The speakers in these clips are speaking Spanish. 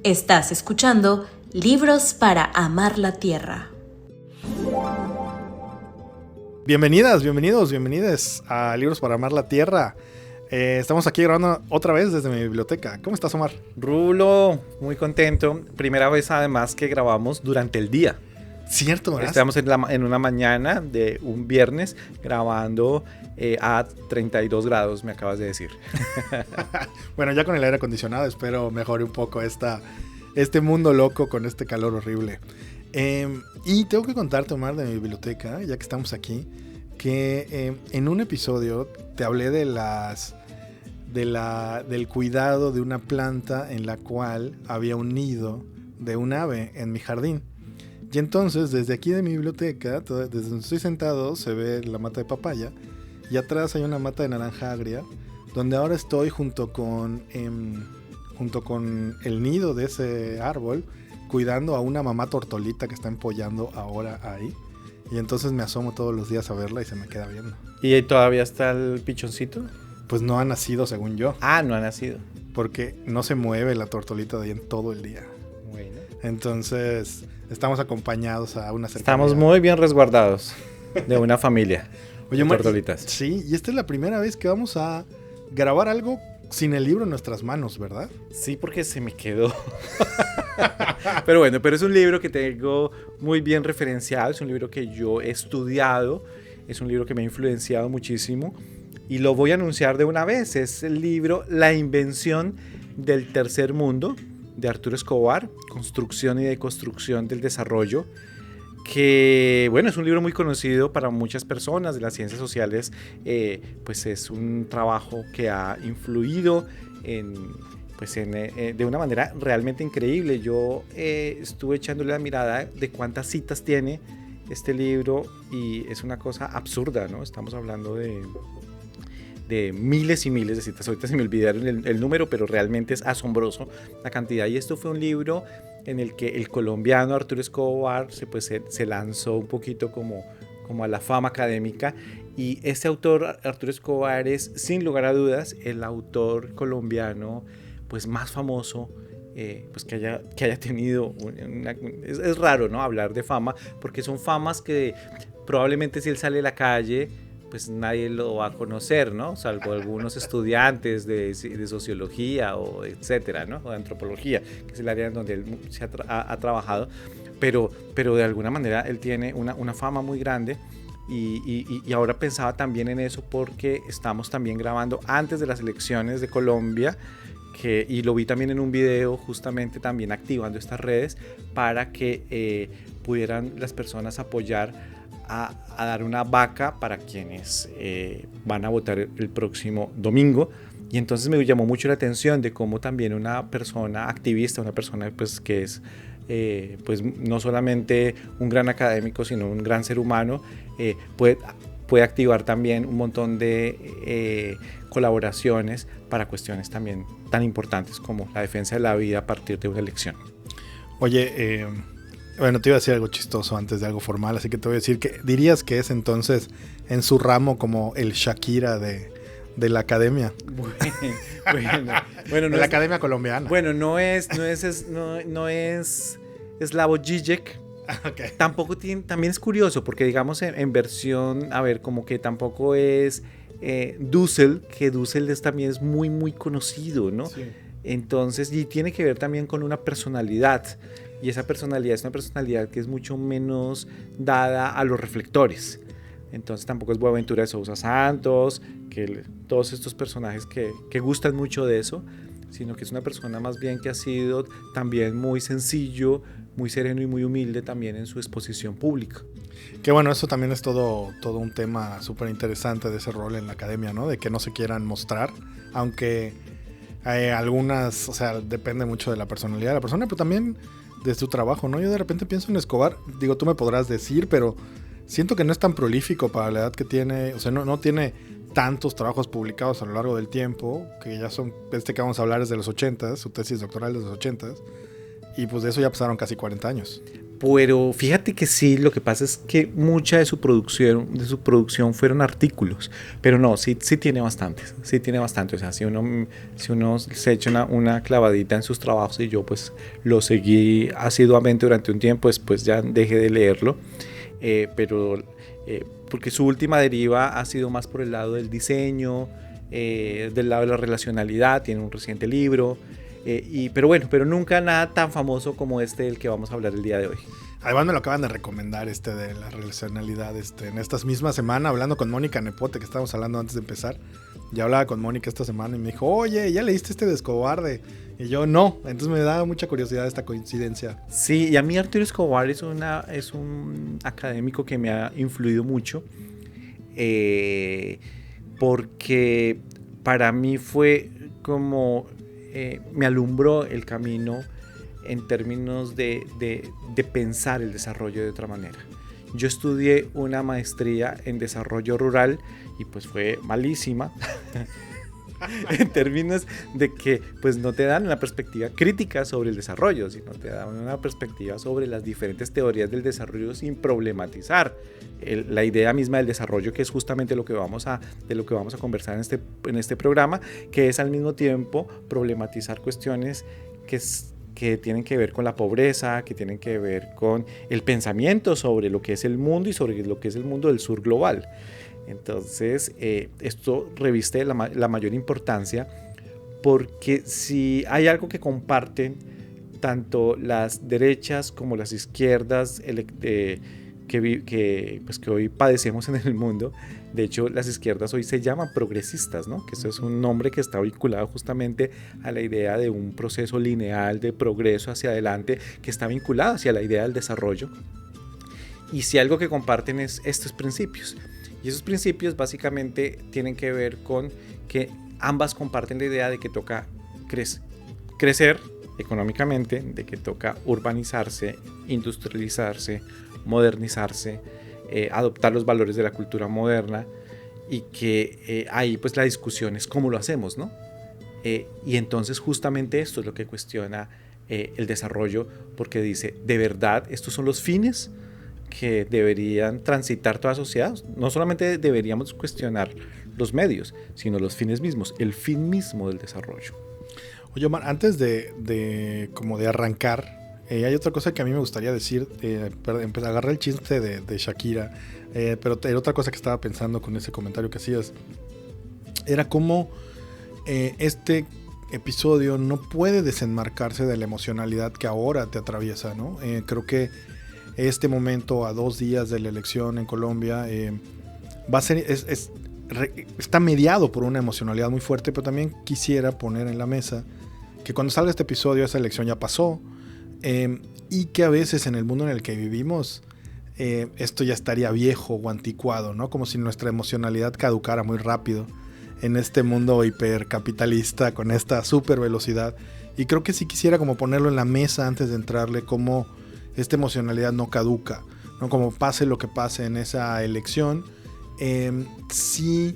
Estás escuchando Libros para Amar la Tierra. Bienvenidas, bienvenidos, bienvenidas a Libros para Amar la Tierra. Estamos aquí grabando otra vez desde mi biblioteca. ¿Cómo estás, Omar? Rulo, muy contento. Primera vez además que grabamos durante el día. Cierto, ¿verdad? Estamos en una mañana de un viernes grabando a 32 grados, me acabas de decir. Bueno, ya con el aire acondicionado espero mejore un poco este mundo loco con este calor horrible. Y tengo que contarte, Omar, de mi biblioteca, ya que estamos aquí, que en un episodio te hablé del cuidado de una planta en la cual había un nido de un ave en mi jardín. Y entonces, desde aquí de mi biblioteca, desde donde estoy sentado, se ve la mata de papaya. Y atrás hay una mata de naranja agria, donde ahora estoy junto con el nido de ese árbol, cuidando a una mamá tortolita que está empollando ahora ahí. Y entonces me asomo todos los días a verla y se me queda viendo. ¿Y todavía está el pichoncito? Pues no ha nacido, según yo. Ah, no ha nacido. Porque no se mueve la tortolita de ahí en todo el día. Bueno. Entonces, estamos acompañados a una cercanía. Estamos muy bien resguardados de una familia. Oye, de tortolitas. Sí, y esta es la primera vez que vamos a grabar algo sin el libro en nuestras manos, ¿verdad? Sí, porque se me quedó. Pero bueno, es un libro que tengo muy bien referenciado, es un libro que yo he estudiado, es un libro que me ha influenciado muchísimo y lo voy a anunciar de una vez. Es el libro La invención del tercer mundo de Arturo Escobar, construcción y deconstrucción del desarrollo, que bueno, es un libro muy conocido para muchas personas de las ciencias sociales. Pues es un trabajo que ha influido de una manera realmente increíble. Yo estuve echándole la mirada de cuántas citas tiene este libro y es una cosa absurda, ¿no? Estamos hablando de miles y miles de citas. Ahorita se me olvidaron el número, pero realmente es asombroso la cantidad. Y esto fue un libro en el que el colombiano Arturo Escobar se lanzó un poquito como a la fama académica. Y este autor, Arturo Escobar, es sin lugar a dudas el autor colombiano pues más famoso pues que haya tenido es raro, ¿no?, hablar de fama, porque son famas que probablemente si él sale a la calle pues nadie lo va a conocer, ¿no?, salvo algunos estudiantes de sociología o etcétera, ¿no?, o de antropología, que es el área en donde él ha trabajado, pero de alguna manera él tiene una fama muy grande. Y ahora pensaba también en eso porque estamos también grabando antes de las elecciones de Colombia, y lo vi también en un video justamente también activando estas redes para que pudieran las personas apoyar a dar una vaca para quienes van a votar el próximo domingo. Y entonces me llamó mucho la atención de cómo también una persona activista, una persona pues que es pues no solamente un gran académico, sino un gran ser humano, puede activar también un montón de colaboraciones para cuestiones también tan importantes como la defensa de la vida a partir de una elección. Oye, bueno, te iba a decir algo chistoso antes de algo formal, así que te voy a decir que dirías que es entonces en su ramo como el Shakira de la academia. Bueno, no la academia colombiana. Bueno, no es Slavoj Žižek. Okay. Tampoco también es curioso porque digamos en versión, a ver, como que tampoco es Dussel, que Dussel también es muy muy conocido, ¿no? Sí. Entonces, y tiene que ver también con una personalidad, y esa personalidad es una personalidad que es mucho menos dada a los reflectores. Entonces tampoco es Boaventura de Sousa Santos, que todos estos personajes que gustan mucho de eso, sino que es una persona más bien que ha sido también muy sencillo, muy sereno y muy humilde también en su exposición pública. Que bueno, eso también es todo un tema súper interesante de ese rol en la academia, ¿no? De que no se quieran mostrar, aunque algunas, o sea, depende mucho de la personalidad de la persona, pero también de su trabajo, ¿no? Yo de repente pienso en Escobar, digo, tú me podrás decir, pero siento que no es tan prolífico para la edad que tiene, o sea, no tiene tantos trabajos publicados a lo largo del tiempo, que ya son, que vamos a hablar es de los 80s, su tesis doctoral es de los 80s, y pues de eso ya pasaron casi 40 años. Pero fíjate que sí, lo que pasa es que mucha de su producción fueron artículos, pero no, sí tiene bastantes, o sea, si uno se echa una clavadita en sus trabajos, y yo pues lo seguí asiduamente durante un tiempo, después ya dejé de leerlo, porque su última deriva ha sido más por el lado del diseño, del lado de la relacionalidad, tiene un reciente libro. Pero nunca nada tan famoso como del que vamos a hablar el día de hoy. Además me lo acaban de recomendar de la relacionalidad en esta misma semana, hablando con Mónica Nepote, que estábamos hablando antes de empezar. Ya hablaba con Mónica esta semana y me dijo, oye, ¿ya leíste de Escobar? Y yo no, entonces me da mucha curiosidad esta coincidencia. Sí, y a mí Arturo Escobar es un académico que me ha influido mucho, porque para mí fue como... me alumbró el camino en términos de pensar el desarrollo de otra manera. Yo estudié una maestría en desarrollo rural y pues fue malísima en términos de que pues no te dan una perspectiva crítica sobre el desarrollo, sino te dan una perspectiva sobre las diferentes teorías del desarrollo sin problematizar la idea misma del desarrollo, que es justamente de lo que vamos a conversar en este programa, que es al mismo tiempo problematizar cuestiones que tienen que ver con la pobreza, que tienen que ver con el pensamiento sobre lo que es el mundo y sobre lo que es el mundo del sur global. Entonces, esto reviste la mayor importancia, porque si hay algo que comparten tanto las derechas como las izquierdas que hoy padecemos en el mundo, de hecho las izquierdas hoy se llaman progresistas, ¿no? Que eso es un nombre que está vinculado justamente a la idea de un proceso lineal de progreso hacia adelante, que está vinculado hacia la idea del desarrollo. Y si algo que comparten es estos principios, y esos principios básicamente tienen que ver con que ambas comparten la idea de que toca crecer económicamente, de que toca urbanizarse, industrializarse, modernizarse, adoptar los valores de la cultura moderna, y que ahí pues la discusión es cómo lo hacemos, ¿no? Y entonces justamente esto es lo que cuestiona el desarrollo, porque dice, ¿de verdad estos son los fines que deberían transitar toda sociedad? No solamente deberíamos cuestionar los medios, sino los fines mismos, el fin mismo del desarrollo. Oye, Omar, antes de arrancar, hay otra cosa que a mí me gustaría decir. Agarré el chiste de Shakira, pero era otra cosa que estaba pensando con ese comentario que hacías. Era cómo este episodio no puede desenmarcarse de la emocionalidad que ahora te atraviesa, ¿no? Creo que este momento, a 2 días de la elección en Colombia, va a ser, está mediado por una emocionalidad muy fuerte, pero también quisiera poner en la mesa que cuando salga este episodio, esa elección ya pasó. Y que a veces en el mundo en el que vivimos esto ya estaría viejo o anticuado, ¿no? Como si nuestra emocionalidad caducara muy rápido en este mundo hipercapitalista con esta super velocidad. Y creo que sí quisiera como ponerlo en la mesa antes de entrarle, como esta emocionalidad no caduca, ¿no? Como pase lo que pase en esa elección, sí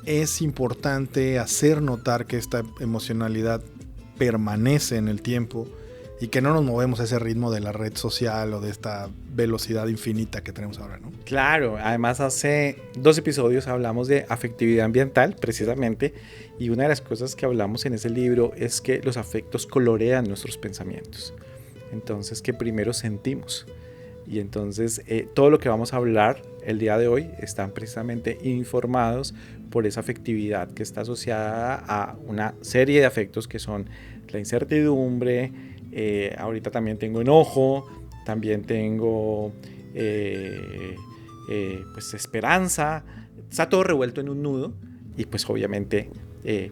es importante hacer notar que esta emocionalidad permanece en el tiempo y que no nos movemos a ese ritmo de la red social o de esta velocidad infinita que tenemos ahora, ¿no? Claro, además hace 2 episodios hablamos de afectividad ambiental, precisamente, y una de las cosas que hablamos en ese libro es que los afectos colorean nuestros pensamientos. Entonces, que primero sentimos. Y entonces, todo lo que vamos a hablar el día de hoy están precisamente informados por esa afectividad que está asociada a una serie de afectos que son la incertidumbre. Ahorita también tengo enojo, también tengo pues esperanza. Está todo revuelto en un nudo, y pues obviamente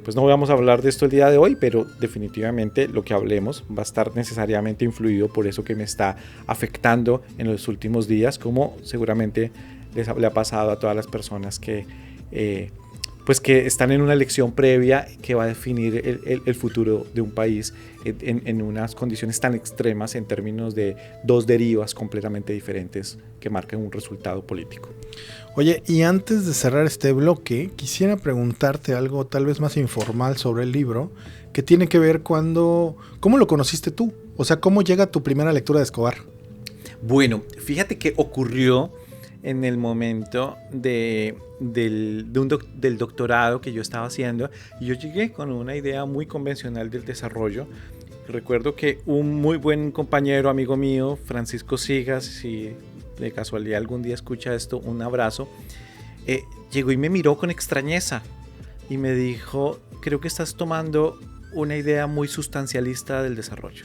pues no vamos a hablar de esto el día de hoy, pero definitivamente lo que hablemos va a estar necesariamente influido por eso que me está afectando en los últimos días, como seguramente le ha pasado a todas las personas que están en una elección previa que va a definir el futuro de un país en unas condiciones tan extremas en términos de 2 derivas completamente diferentes que marcan un resultado político. Oye, y antes de cerrar este bloque, quisiera preguntarte algo tal vez más informal sobre el libro, que tiene que ver ¿cómo lo conociste tú? O sea, ¿cómo llega tu primera lectura de Escobar? Bueno, fíjate que ocurrió en el momento del doctorado que yo estaba haciendo, y yo llegué con una idea muy convencional del desarrollo. Recuerdo que un muy buen compañero, amigo mío, Francisco Sigas, si de casualidad algún día escucha esto, un abrazo, llegó y me miró con extrañeza y me dijo: creo que estás tomando una idea muy sustancialista del desarrollo,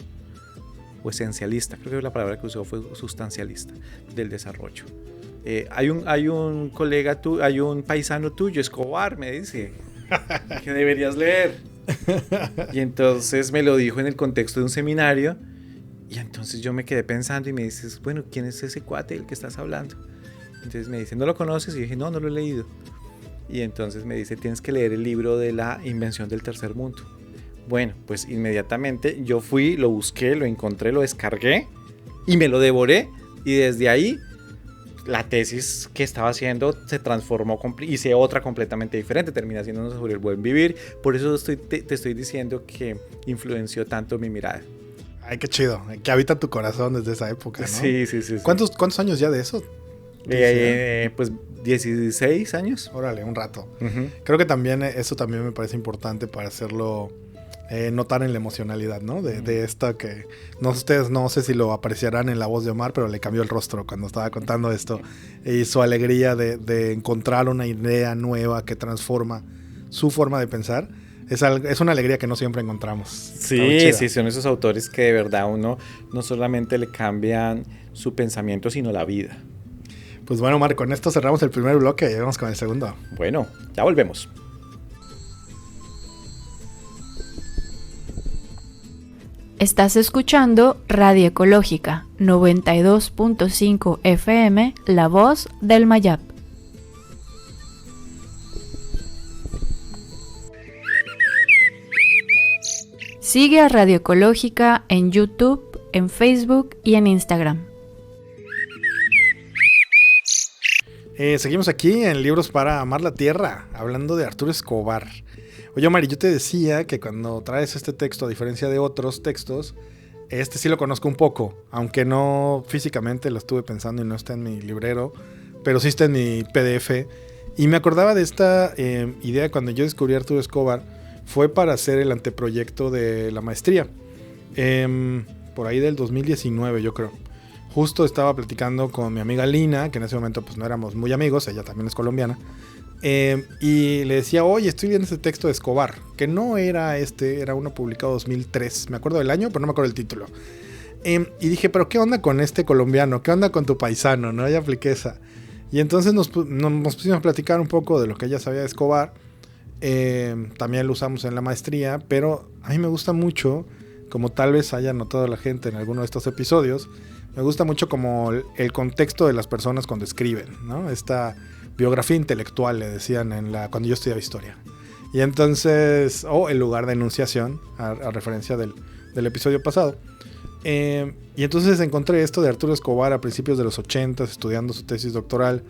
o esencialista, creo que la palabra que usó fue sustancialista del desarrollo. Hay un colega hay un paisano tuyo, Escobar, me dice, que deberías leer. Y entonces me lo dijo en el contexto de un seminario, y entonces yo me quedé pensando y me dices: bueno, ¿quién es ese cuate del que estás hablando? Entonces me dice: ¿no lo conoces? Y dije: no lo he leído. Y entonces me dice: tienes que leer el libro de la invención del tercer mundo. Bueno, pues inmediatamente yo fui, lo busqué, lo encontré, lo descargué y me lo devoré, y desde ahí la tesis que estaba haciendo se transformó, hice otra completamente diferente, terminé haciendo sobre el buen vivir. Por eso te estoy diciendo que influenció tanto mi mirada. Ay, qué chido, que habita tu corazón desde esa época, ¿no? Sí. ¿Cuántos años ya de eso? Pues 16 años. Órale, un rato. Uh-huh. Creo que también eso también me parece importante para hacerlo notar en la emocionalidad, ¿no? De esta que ustedes no sé si lo apreciarán en la voz de Omar, pero le cambió el rostro cuando estaba contando esto, y su alegría de encontrar una idea nueva que transforma su forma de pensar. Es una alegría que no siempre encontramos. Sí, son esos autores que de verdad uno no solamente le cambian su pensamiento, sino la vida. Pues bueno, Omar, con esto cerramos el primer bloque y vamos con el segundo. Bueno, ya volvemos. Estás escuchando Radio Ecológica 92.5 FM, La Voz del Mayab. Sigue a Radio Ecológica en YouTube, en Facebook y en Instagram. Seguimos aquí en Libros para Amar la Tierra, hablando de Arturo Escobar. Oye, Mari, yo te decía que cuando traes este texto, a diferencia de otros textos, este sí lo conozco un poco, aunque no físicamente, lo estuve pensando y no está en mi librero, pero sí está en mi PDF. Y me acordaba de esta idea cuando yo descubrí a Arturo Escobar, fue para hacer el anteproyecto de la maestría, por ahí del 2019, yo creo. Justo estaba platicando con mi amiga Lina, que en ese momento pues no éramos muy amigos, ella también es colombiana. Y le decía: oye, estoy viendo este texto de Escobar, que no era era uno publicado en 2003, me acuerdo del año, pero no me acuerdo el título. Y dije: pero ¿qué onda con este colombiano? ¿Qué onda con tu paisano? ¿No? Ya apliqué esa. Y entonces nos pusimos a platicar un poco de lo que ella sabía de Escobar. También lo usamos en la maestría, pero a mí me gusta mucho, como tal vez haya notado la gente en alguno de estos episodios, me gusta mucho como el contexto de las personas cuando escriben, ¿no? Esta biografía intelectual, le decían cuando yo estudiaba historia. Y entonces, el lugar de enunciación, a referencia del episodio pasado. Y entonces encontré esto de Arturo Escobar a principios de los 80, estudiando su tesis doctoral,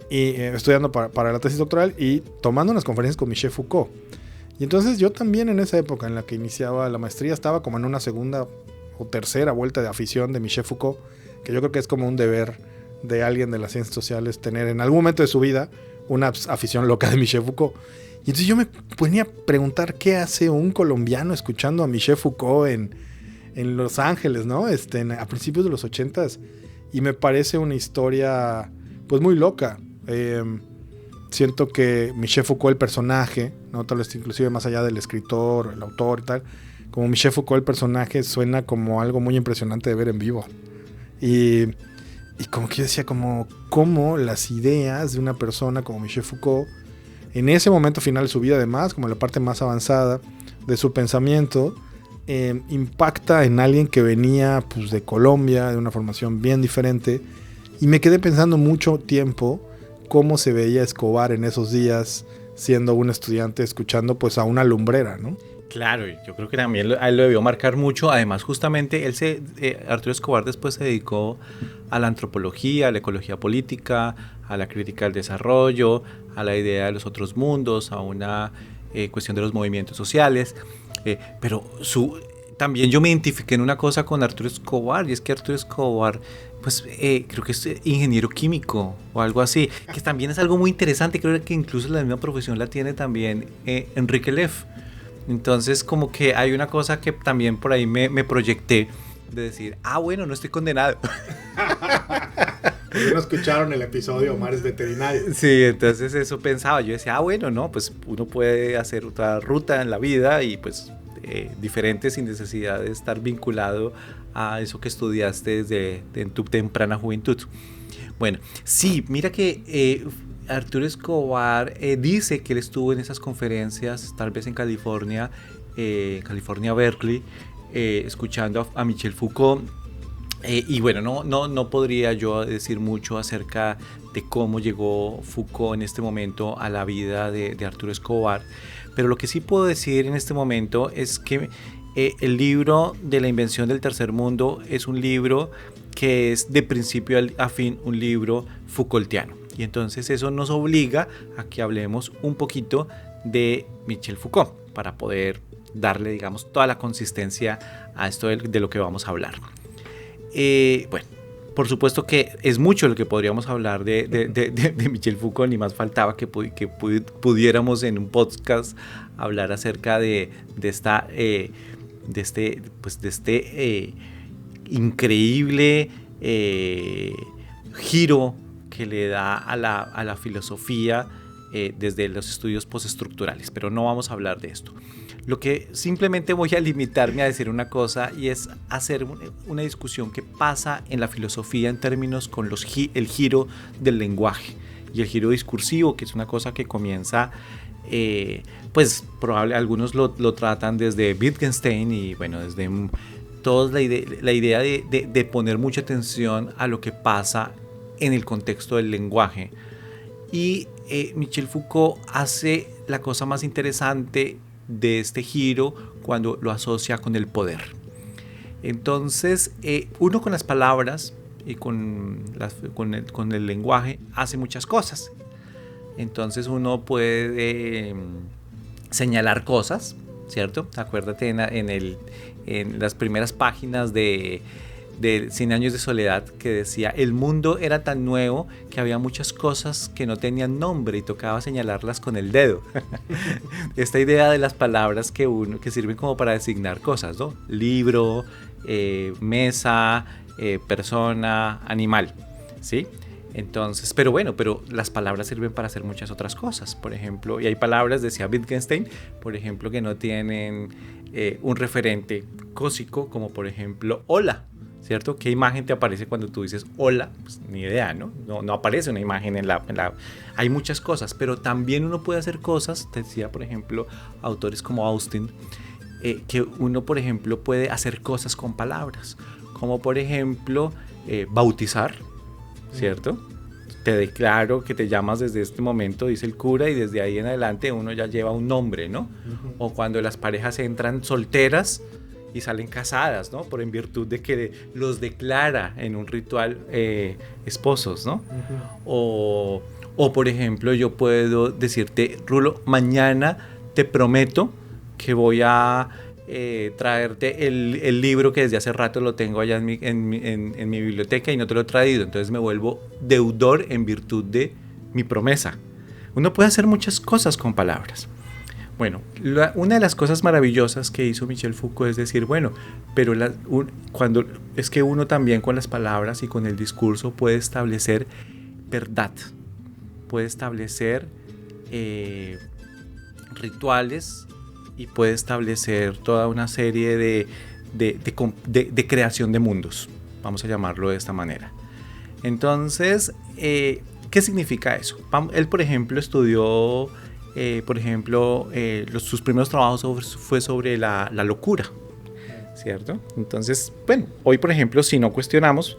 y estudiando para la tesis doctoral y tomando unas conferencias con Michel Foucault. Y entonces yo también en esa época en la que iniciaba la maestría estaba como en una segunda o tercera vuelta de afición de Michel Foucault, que yo creo que es como un deber de alguien de las ciencias sociales tener en algún momento de su vida una afición loca de Michel Foucault. Y entonces yo me ponía a preguntar qué hace un colombiano escuchando a Michel Foucault en Los Ángeles, ¿no? A principios de los 80s. Y me parece una historia pues muy loca. Siento que Michel Foucault, el personaje, ¿no? Tal vez inclusive más allá del escritor, el autor y tal, como Michel Foucault, el personaje, suena como algo muy impresionante de ver en vivo. Y como que yo decía, como las ideas de una persona como Michel Foucault, en ese momento final de su vida además, como la parte más avanzada de su pensamiento, impacta en alguien que venía pues, de Colombia, de una formación bien diferente. Y me quedé pensando mucho tiempo cómo se veía Escobar en esos días, siendo un estudiante, escuchando pues a una lumbrera, ¿no? Claro, yo creo que también a él lo debió marcar mucho. Además, justamente, Arturo Escobar después se dedicó a la antropología, a la ecología política, a la crítica del desarrollo, a la idea de los otros mundos, a una cuestión de los movimientos sociales. Pero también yo me identifiqué en una cosa con Arturo Escobar, y es que Arturo Escobar, pues creo que es ingeniero químico o algo así, que también es algo muy interesante. Creo que incluso la misma profesión la tiene también Enrique Leff. Entonces como que hay una cosa que también por ahí me proyecté de decir, bueno, no estoy condenado. No escucharon el episodio Omar es veterinario. Sí, entonces eso pensaba, yo decía, bueno, no, pues uno puede hacer otra ruta en la vida y pues diferente sin necesidad de estar vinculado a eso que estudiaste desde en tu temprana juventud. Bueno, sí, mira que Arturo Escobar dice que él estuvo en esas conferencias, tal vez en California, Berkeley, escuchando a Michel Foucault. Y bueno, no podría yo decir mucho acerca de cómo llegó Foucault en este momento a la vida de Arturo Escobar, pero lo que sí puedo decir en este momento es que el libro de la invención del tercer mundo es un libro que es de principio a fin un libro Foucaultiano, y entonces eso nos obliga a que hablemos un poquito de Michel Foucault para poder darle, digamos, toda la consistencia a esto de lo que vamos a hablar. Bueno, por supuesto que es mucho lo que podríamos hablar de Michel Foucault, ni más faltaba que pudiéramos en un podcast hablar acerca de este increíble giro que le da a la filosofía desde los estudios postestructurales, pero no vamos a hablar de esto. Lo que simplemente voy a limitarme a decir una cosa, y es hacer una discusión que pasa en la filosofía en términos con el giro del lenguaje y el giro discursivo, que es una cosa que comienza, pues probablemente algunos lo tratan desde Wittgenstein, y bueno, desde todos la idea de poner mucha atención a lo que pasa en el contexto del lenguaje. Y Michel Foucault hace la cosa más interesante de este giro cuando lo asocia con el poder. Entonces uno con las palabras y con el lenguaje hace muchas cosas. Entonces uno puede señalar cosas, ¿cierto? Acuérdate en las primeras páginas de 100 años de soledad, que decía: el mundo era tan nuevo que había muchas cosas que no tenían nombre y tocaba señalarlas con el dedo. Esta idea de las palabras que sirven como para designar cosas, ¿no? Libro, mesa, persona, animal, ¿sí? Entonces, pero las palabras sirven para hacer muchas otras cosas. Por ejemplo, y hay palabras, decía Wittgenstein, por ejemplo, que no tienen un referente cósico, como por ejemplo hola, ¿cierto? ¿Qué imagen te aparece cuando tú dices hola? Pues ni idea, ¿no? No aparece una imagen en la... Hay muchas cosas, pero también uno puede hacer cosas, te decía, por ejemplo, autores como Austin, que uno, por ejemplo, puede hacer cosas con palabras, como por ejemplo, bautizar, ¿cierto? Te declaro que te llamas desde este momento, dice el cura, y desde ahí en adelante uno ya lleva un nombre, ¿no? O cuando las parejas entran solteras y salen casadas, ¿no? En virtud de que los declara en un ritual esposos, ¿no? O por ejemplo, yo puedo decirte: Rulo, mañana te prometo que voy a traerte el libro que desde hace rato lo tengo allá en mi biblioteca y no te lo he traído. Entonces me vuelvo deudor en virtud de mi promesa. Uno puede hacer muchas cosas con palabras. Bueno, una de las cosas maravillosas que hizo Michel Foucault es decir, bueno, pero cuando es que uno también con las palabras y con el discurso puede establecer verdad, puede establecer rituales y puede establecer toda una serie de creación de mundos, vamos a llamarlo de esta manera. Entonces, ¿qué significa eso? Él, por ejemplo, estudió... sus primeros trabajos fue sobre la locura, ¿cierto? Entonces, bueno, hoy, por ejemplo, si no cuestionamos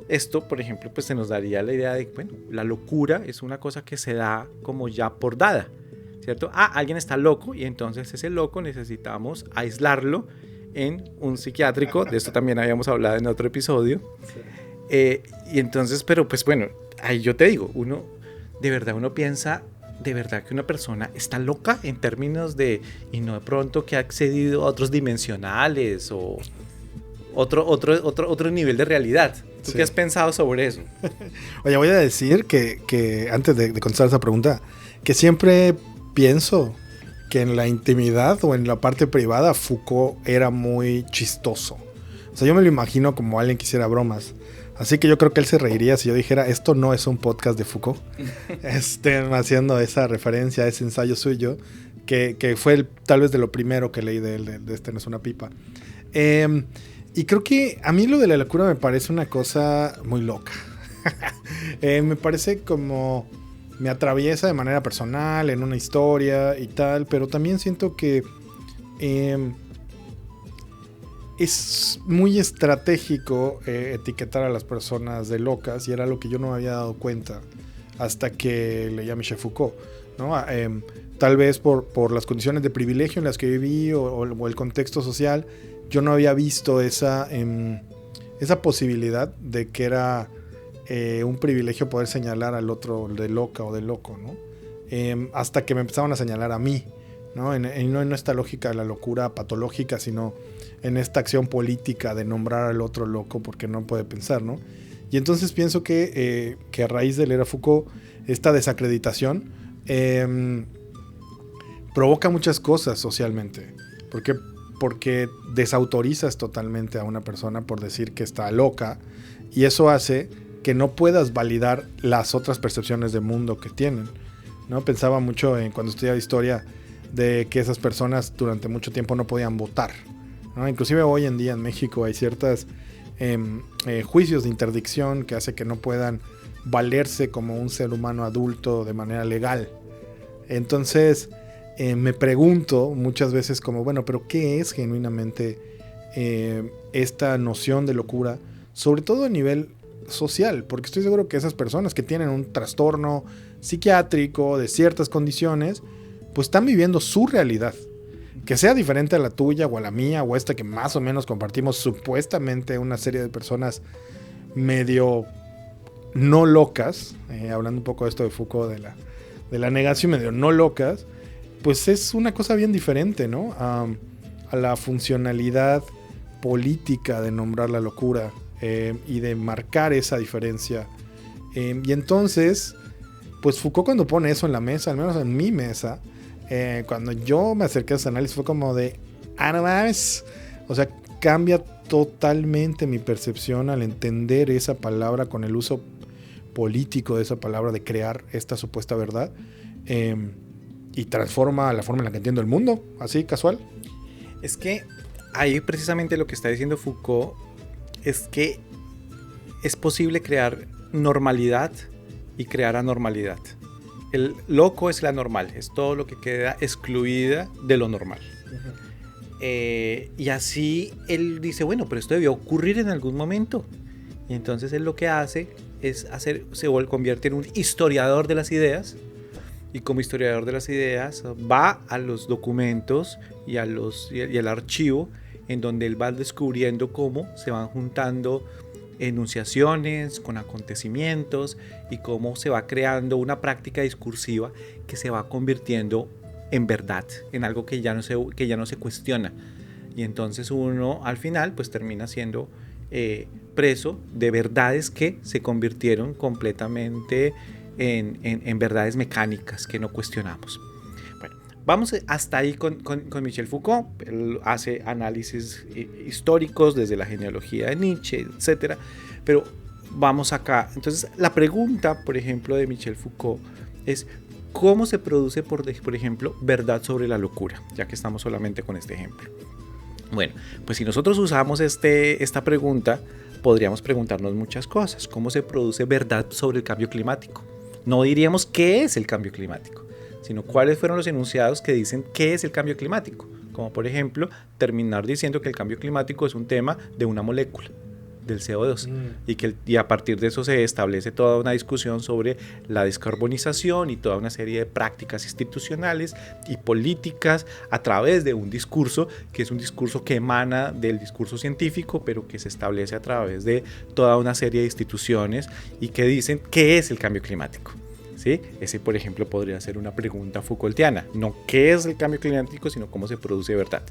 esto, por ejemplo, pues se nos daría la idea de, bueno, la locura es una cosa que se da como ya por dada, ¿cierto? Alguien está loco y entonces ese loco necesitamos aislarlo en un psiquiátrico, de esto también habíamos hablado en otro episodio, y entonces, pero pues bueno, ahí yo te digo, uno piensa de verdad que una persona está loca en términos de, y no de pronto que ha accedido a otros dimensionales o otro nivel de realidad? ¿Tú qué has pensado sobre eso? Oye, voy a decir que antes de contestar esa pregunta, que siempre pienso que en la intimidad o en la parte privada Foucault era muy chistoso. O sea, yo me lo imagino como alguien que hiciera bromas. Así que yo creo que él se reiría si yo dijera, esto no es un podcast de Foucault. Haciendo esa referencia a ese ensayo suyo, que fue tal vez de lo primero que leí de él, de Este no es una pipa. Y creo que a mí lo de la locura me parece una cosa muy loca. Me parece como... me atraviesa de manera personal, en una historia y tal, pero también siento que es muy estratégico etiquetar a las personas de locas, y era lo que yo no me había dado cuenta hasta que leía a Michel Foucault, ¿no? Tal vez por las condiciones de privilegio en las que viví o el contexto social, yo no había visto esa posibilidad de que era un privilegio poder señalar al otro de loca o de loco, ¿no? Hasta que me empezaron a señalar a mí, ¿no? No en esta lógica de la locura patológica, sino en esta acción política de nombrar al otro loco porque no puede pensar, ¿no? Y entonces pienso que a raíz de leer a Foucault, esta desacreditación provoca muchas cosas socialmente. Porque desautorizas totalmente a una persona por decir que está loca, y eso hace que no puedas validar las otras percepciones de mundo que tienen, ¿no? Pensaba mucho cuando estudiaba historia de que esas personas durante mucho tiempo no podían votar, ¿no? Inclusive hoy en día en México hay ciertos juicios de interdicción que hace que no puedan valerse como un ser humano adulto de manera legal. Entonces me pregunto muchas veces como, bueno, pero ¿qué es genuinamente esta noción de locura? Sobre todo a nivel social, porque estoy seguro que esas personas que tienen un trastorno psiquiátrico de ciertas condiciones, pues están viviendo su realidad, que sea diferente a la tuya o a la mía o esta que más o menos compartimos supuestamente una serie de personas medio no locas, hablando un poco de esto de Foucault, de la negación, medio no locas, pues es una cosa bien diferente, ¿no? A la funcionalidad política de nombrar la locura y de marcar esa diferencia. Y entonces, pues Foucault cuando pone eso en la mesa, al menos en mi mesa, cuando yo me acerqué a ese análisis fue como de, no mames, o sea, cambia totalmente mi percepción al entender esa palabra con el uso político de esa palabra de crear esta supuesta verdad, y transforma la forma en la que entiendo el mundo, así casual. Es que ahí precisamente lo que está diciendo Foucault es que es posible crear normalidad y crear anormalidad. El loco es la normal, es todo lo que queda excluida de lo normal. Y así él dice, bueno, pero esto debió ocurrir en algún momento. Y entonces él lo que hace es se convierte en un historiador de las ideas. Y como historiador de las ideas va a los documentos y al archivo, en donde él va descubriendo cómo se van juntando enunciaciones con acontecimientos y cómo se va creando una práctica discursiva que se va convirtiendo en verdad, en algo que ya no se cuestiona. Y entonces uno al final pues termina siendo preso de verdades que se convirtieron completamente en verdades mecánicas que no cuestionamos. Bueno, vamos hasta ahí con Michel Foucault. Él hace análisis históricos desde la genealogía de Nietzsche, etc. Pero vamos acá. Entonces, la pregunta, por ejemplo, de Michel Foucault es ¿cómo se produce, por ejemplo, verdad sobre la locura? Ya que estamos solamente con este ejemplo. Bueno, pues si nosotros usamos esta pregunta, podríamos preguntarnos muchas cosas. ¿Cómo se produce verdad sobre el cambio climático? No diríamos qué es el cambio climático, sino cuáles fueron los enunciados que dicen qué es el cambio climático. Como por ejemplo, terminar diciendo que el cambio climático es un tema de una molécula, del CO2, y a partir de eso se establece toda una discusión sobre la descarbonización y toda una serie de prácticas institucionales y políticas a través de un discurso que es un discurso que emana del discurso científico, pero que se establece a través de toda una serie de instituciones y que dicen qué es el cambio climático. ¿sí? Ese, por ejemplo, podría ser una pregunta Foucaultiana. No qué es el cambio climático, sino cómo se produce verdad.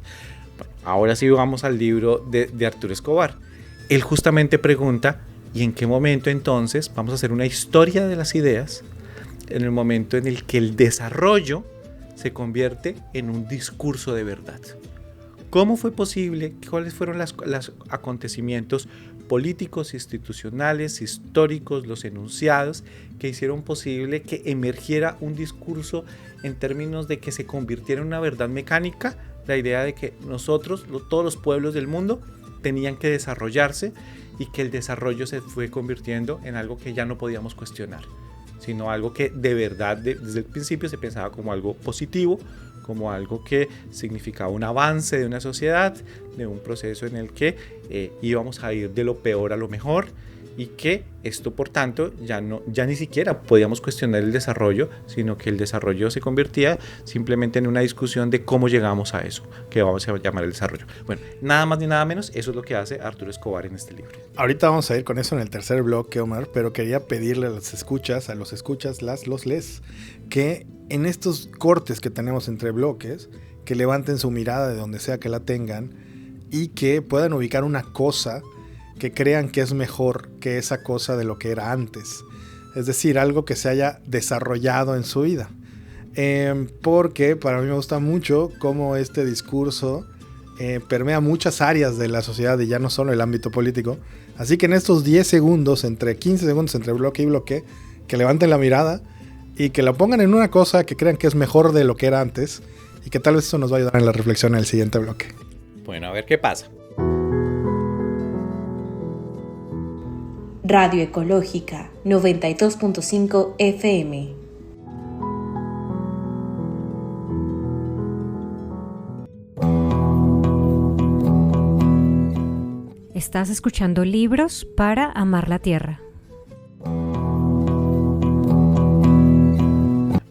Bueno, ahora sí vamos al libro de Arturo Escobar. Él justamente pregunta, ¿y en qué momento entonces vamos a hacer una historia de las ideas? En el momento en el que el desarrollo se convierte en un discurso de verdad. ¿Cómo fue posible? ¿Cuáles fueron los acontecimientos políticos, institucionales, históricos, los enunciados que hicieron posible que emergiera un discurso en términos de que se convirtiera en una verdad mecánica? La idea de que nosotros, todos los pueblos del mundo, tenían que desarrollarse y que el desarrollo se fue convirtiendo en algo que ya no podíamos cuestionar, sino algo que de verdad desde el principio se pensaba como algo positivo, como algo que significaba un avance de una sociedad, de un proceso en el que íbamos a ir de lo peor a lo mejor, y que esto, por tanto, ya ni siquiera podíamos cuestionar el desarrollo, sino que el desarrollo se convertía simplemente en una discusión de cómo llegamos a eso, que vamos a llamar el desarrollo. Bueno, nada más ni nada menos, eso es lo que hace Arturo Escobar en este libro. Ahorita vamos a ir con eso en el tercer bloque, Omar, pero quería pedirle a los escuchas, los les, que en estos cortes que tenemos entre bloques, que levanten su mirada de donde sea que la tengan y que puedan ubicar una cosa que crean que es mejor que esa cosa de lo que era antes. Es decir, algo que se haya desarrollado en su vida. Porque para mí me gusta mucho cómo este discurso permea muchas áreas de la sociedad y ya no solo el ámbito político. Así que en estos 10 segundos, 15 segundos entre bloque y bloque, que levanten la mirada y que la pongan en una cosa que crean que es mejor de lo que era antes y que tal vez eso nos va a ayudar en la reflexión en el siguiente bloque. Bueno, a ver qué pasa. Radio Ecológica 92.5 FM. Estás escuchando Libros para Amar la Tierra.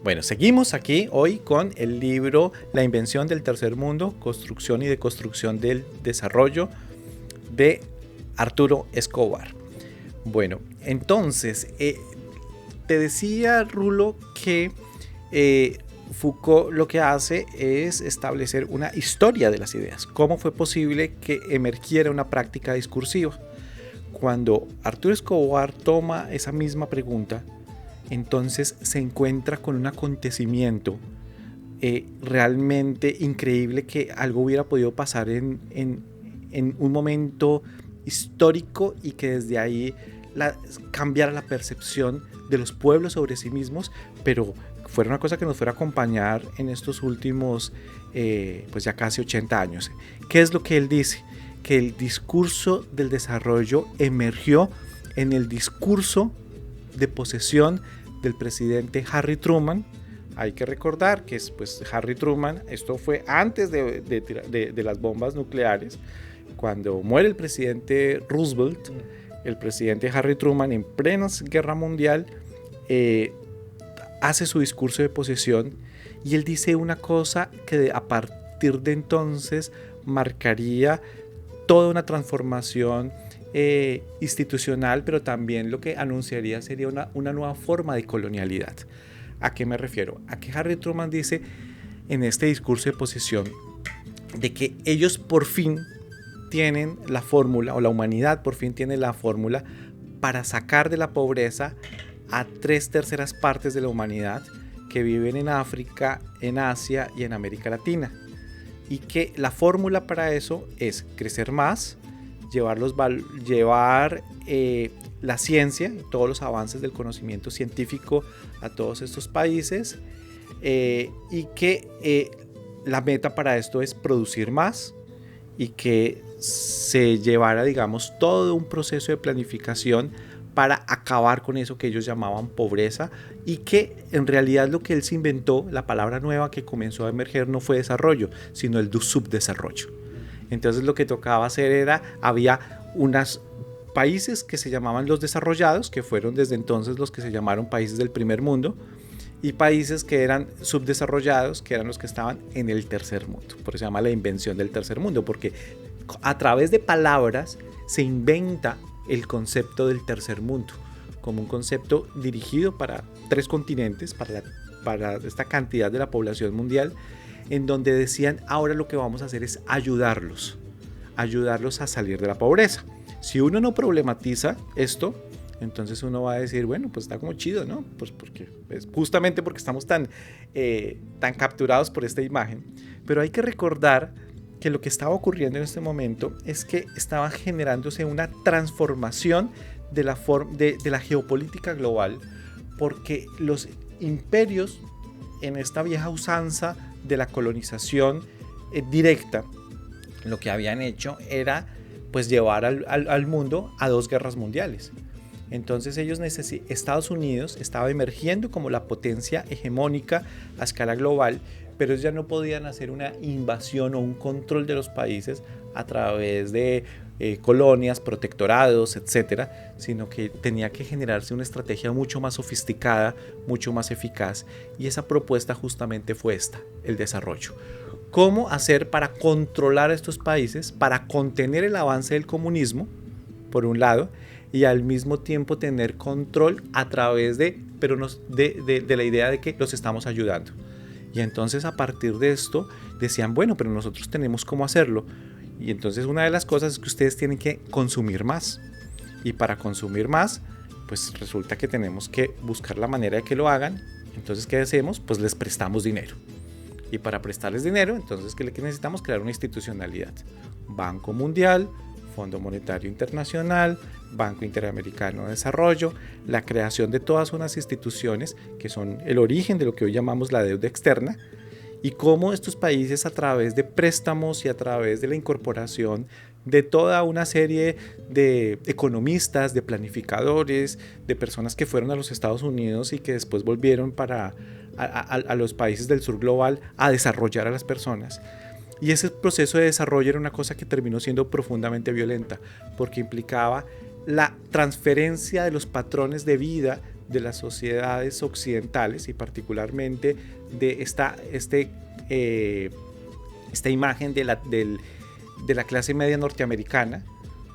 Bueno, seguimos aquí hoy con el libro La invención del tercer mundo, construcción y deconstrucción del desarrollo, de Arturo Escobar. Bueno, entonces, te decía, Rulo, que Foucault lo que hace es establecer una historia de las ideas. ¿Cómo fue posible que emergiera una práctica discursiva? Cuando Arturo Escobar toma esa misma pregunta, entonces se encuentra con un acontecimiento realmente increíble, que algo hubiera podido pasar en un momento histórico y que desde ahí cambiara la percepción de los pueblos sobre sí mismos, pero fuera una cosa que nos fuera a acompañar en estos últimos pues ya casi 80 años. ¿Qué es lo que él dice? Que el discurso del desarrollo emergió en el discurso de posesión del presidente Harry Truman. Hay que recordar que pues, Harry Truman, esto fue antes de las bombas nucleares, cuando muere el presidente Roosevelt. El presidente Harry Truman, en plena guerra mundial, hace su discurso de posesión, y él dice una cosa que a partir de entonces marcaría toda una transformación institucional, pero también lo que anunciaría sería una nueva forma de colonialidad. ¿A qué me refiero? A que Harry Truman dice en este discurso de posesión de que ellos por fin tienen la fórmula, o la humanidad por fin tiene la fórmula para sacar de la pobreza a 3/3 partes de la humanidad que viven en África, en Asia y en América Latina, y que la fórmula para eso es crecer más, llevar la ciencia, todos los avances del conocimiento científico a todos estos países, y que la meta para esto es producir más, y que se llevara, digamos, todo un proceso de planificación para acabar con eso que ellos llamaban pobreza, y que en realidad lo que él se inventó, la palabra nueva que comenzó a emerger, no fue desarrollo, sino el subdesarrollo. Entonces lo que tocaba hacer había unos países que se llamaban los desarrollados, que fueron desde entonces los que se llamaron países del primer mundo, y países que eran subdesarrollados, que eran los que estaban en el tercer mundo. Por eso se llama la invención del tercer mundo, porque a través de palabras se inventa el concepto del tercer mundo como un concepto dirigido para 3 continentes, para esta cantidad de la población mundial, en donde decían, ahora lo que vamos a hacer es ayudarlos a salir de la pobreza. Si uno no problematiza esto, entonces uno va a decir, bueno, pues está como chido, ¿no? Pues justamente porque estamos tan capturados por esta imagen. Pero hay que recordar que lo que estaba ocurriendo en este momento es que estaba generándose una transformación de la geopolítica global, porque los imperios, en esta vieja usanza de la colonización directa, lo que habían hecho era pues llevar al mundo a 2 guerras mundiales. Entonces Estados Unidos estaba emergiendo como la potencia hegemónica a escala global, pero ellos ya no podían hacer una invasión o un control de los países a través de colonias, protectorados, etcétera, sino que tenía que generarse una estrategia mucho más sofisticada, mucho más eficaz, y esa propuesta justamente fue esta, el desarrollo. ¿Cómo hacer para controlar a estos países, para contener el avance del comunismo, por un lado, y al mismo tiempo tener control a través de la idea de que los estamos ayudando? Y entonces a partir de esto decían, bueno, pero nosotros tenemos cómo hacerlo. Y entonces una de las cosas es que ustedes tienen que consumir más. Y para consumir más, pues resulta que tenemos que buscar la manera de que lo hagan. Entonces, ¿qué hacemos? Pues les prestamos dinero. Y para prestarles dinero, entonces, ¿qué necesitamos? Crear una institucionalidad. Banco Mundial, Fondo Monetario Internacional, Banco Interamericano de Desarrollo, la creación de todas unas instituciones que son el origen de lo que hoy llamamos la deuda externa, y cómo estos países, a través de préstamos y a través de la incorporación de toda una serie de economistas, de planificadores, de personas que fueron a los Estados Unidos y que después volvieron a los países del sur global a desarrollar a las personas. Y ese proceso de desarrollo era una cosa que terminó siendo profundamente violenta, porque implicaba la transferencia de los patrones de vida de las sociedades occidentales, y particularmente de esta imagen de la clase media norteamericana,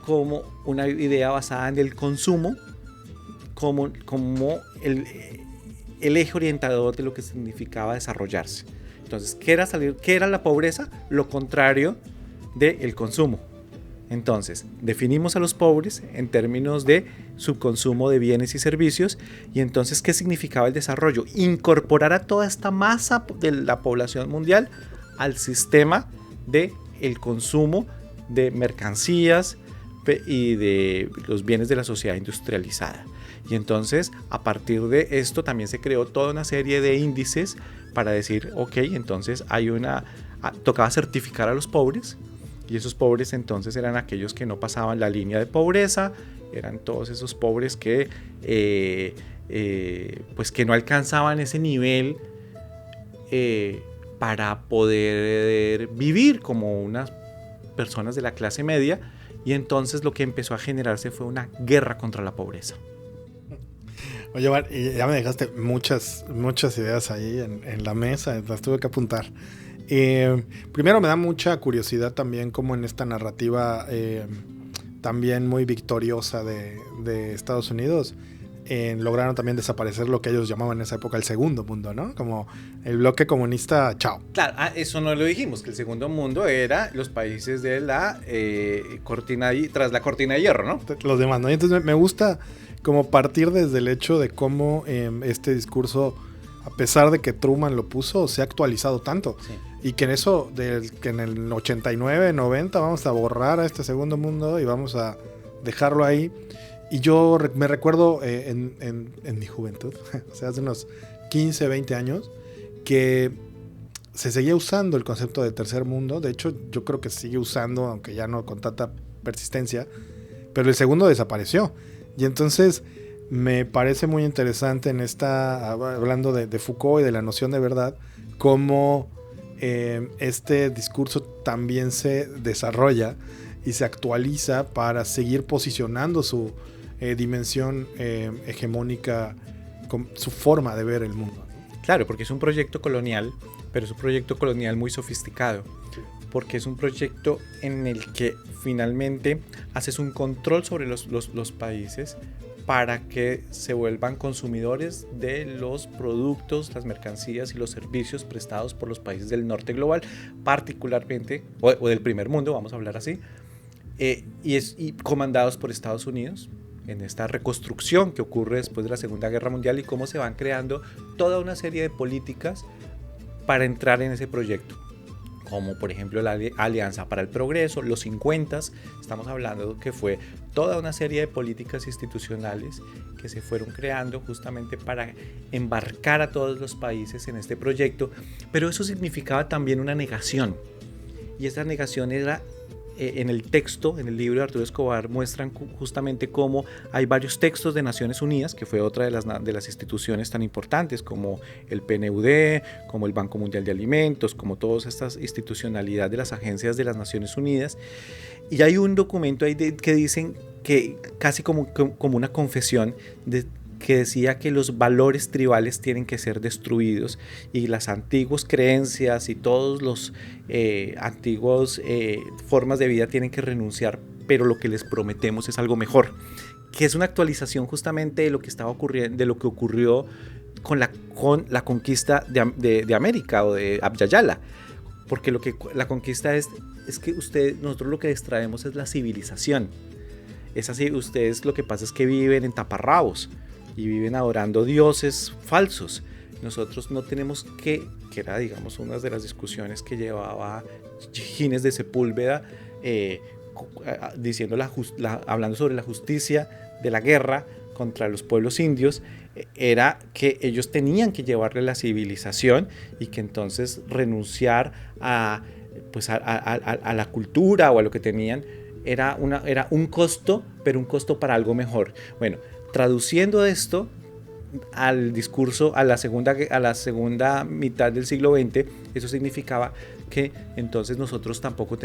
como una idea basada en el consumo, como el eje orientador de lo que significaba desarrollarse. Entonces, ¿qué era la pobreza? Lo contrario del consumo. Entonces, definimos a los pobres en términos de subconsumo de bienes y servicios. Y entonces, ¿qué significaba el desarrollo? Incorporar a toda esta masa de la población mundial al sistema del consumo de mercancías y de los bienes de la sociedad industrializada. Y entonces, a partir de esto también se creó toda una serie de índices para decir, ok, entonces tocaba certificar a los pobres, y esos pobres entonces eran aquellos que no pasaban la línea de pobreza, eran todos esos pobres que pues que no alcanzaban ese nivel para poder vivir como unas personas de la clase media. Y entonces lo que empezó a generarse fue una guerra contra la pobreza. Oye, Mar, ya me dejaste muchas ideas ahí en la mesa, las tuve que apuntar. Primero, me da mucha curiosidad también cómo en esta narrativa también muy victoriosa de Estados Unidos lograron también desaparecer lo que ellos llamaban en esa época el segundo mundo, ¿no? Como el bloque comunista, chao. Claro, eso no lo dijimos, que el segundo mundo era los países de la tras la cortina de hierro, ¿no? Los demás, ¿no? Y entonces me gusta como partir desde el hecho de cómo este discurso, a pesar de que Truman lo puso, se ha actualizado tanto. Sí. Y que que en el 89, 90 vamos a borrar a este segundo mundo y vamos a dejarlo ahí. Y yo me recuerdo en mi juventud, o sea, hace unos 15, 20 años, que se seguía usando el concepto de tercer mundo. De hecho, yo creo que se sigue usando, aunque ya no con tanta persistencia, pero el segundo desapareció. Y entonces me parece muy interesante hablando de Foucault y de la noción de verdad, cómo este discurso también se desarrolla y se actualiza para seguir posicionando su dimensión hegemónica, con su forma de ver el mundo. Claro, porque es un proyecto colonial, pero es un proyecto colonial muy sofisticado, porque es un proyecto en el que finalmente haces un control sobre los países, para que se vuelvan consumidores de los productos, las mercancías y los servicios prestados por los países del norte global, particularmente, o del primer mundo, vamos a hablar así, y comandados por Estados Unidos, en esta reconstrucción que ocurre después de la Segunda Guerra Mundial y cómo se van creando toda una serie de políticas para entrar en ese proyecto, como por ejemplo la Alianza para el Progreso, los 50s, estamos hablando que fue toda una serie de políticas institucionales que se fueron creando justamente para embarcar a todos los países en este proyecto, pero eso significaba también una negación, y esta negación era en el texto, en el libro de Arturo Escobar, muestran justamente cómo hay varios textos de Naciones Unidas, que fue otra de las instituciones tan importantes, como el PNUD, como el Banco Mundial de Alimentos, como todas estas institucionalidades de las agencias de las Naciones Unidas. Y hay un documento ahí que dicen que casi como una confesión que decía que los valores tribales tienen que ser destruidos y las antiguas creencias y todos los antiguos formas de vida tienen que renunciar, pero lo que les prometemos es algo mejor, que es una actualización justamente de lo que estaba ocurriendo, de lo que ocurrió con la conquista de América o de Abya Yala, porque la conquista es que nosotros lo que extraemos es la civilización. Es así, ustedes lo que pasa es que viven en taparrabos y viven adorando dioses falsos. Nosotros no tenemos que era, digamos, una de las discusiones que llevaba Gines de Sepúlveda, diciendo hablando sobre la justicia de la guerra contra los pueblos indios, era que ellos tenían que llevarle la civilización y que entonces renunciar a la cultura o a lo que tenían era un costo, pero un costo para algo mejor. Bueno, traduciendo esto al discurso a la segunda mitad del siglo XX, eso significaba que entonces nosotros tampoco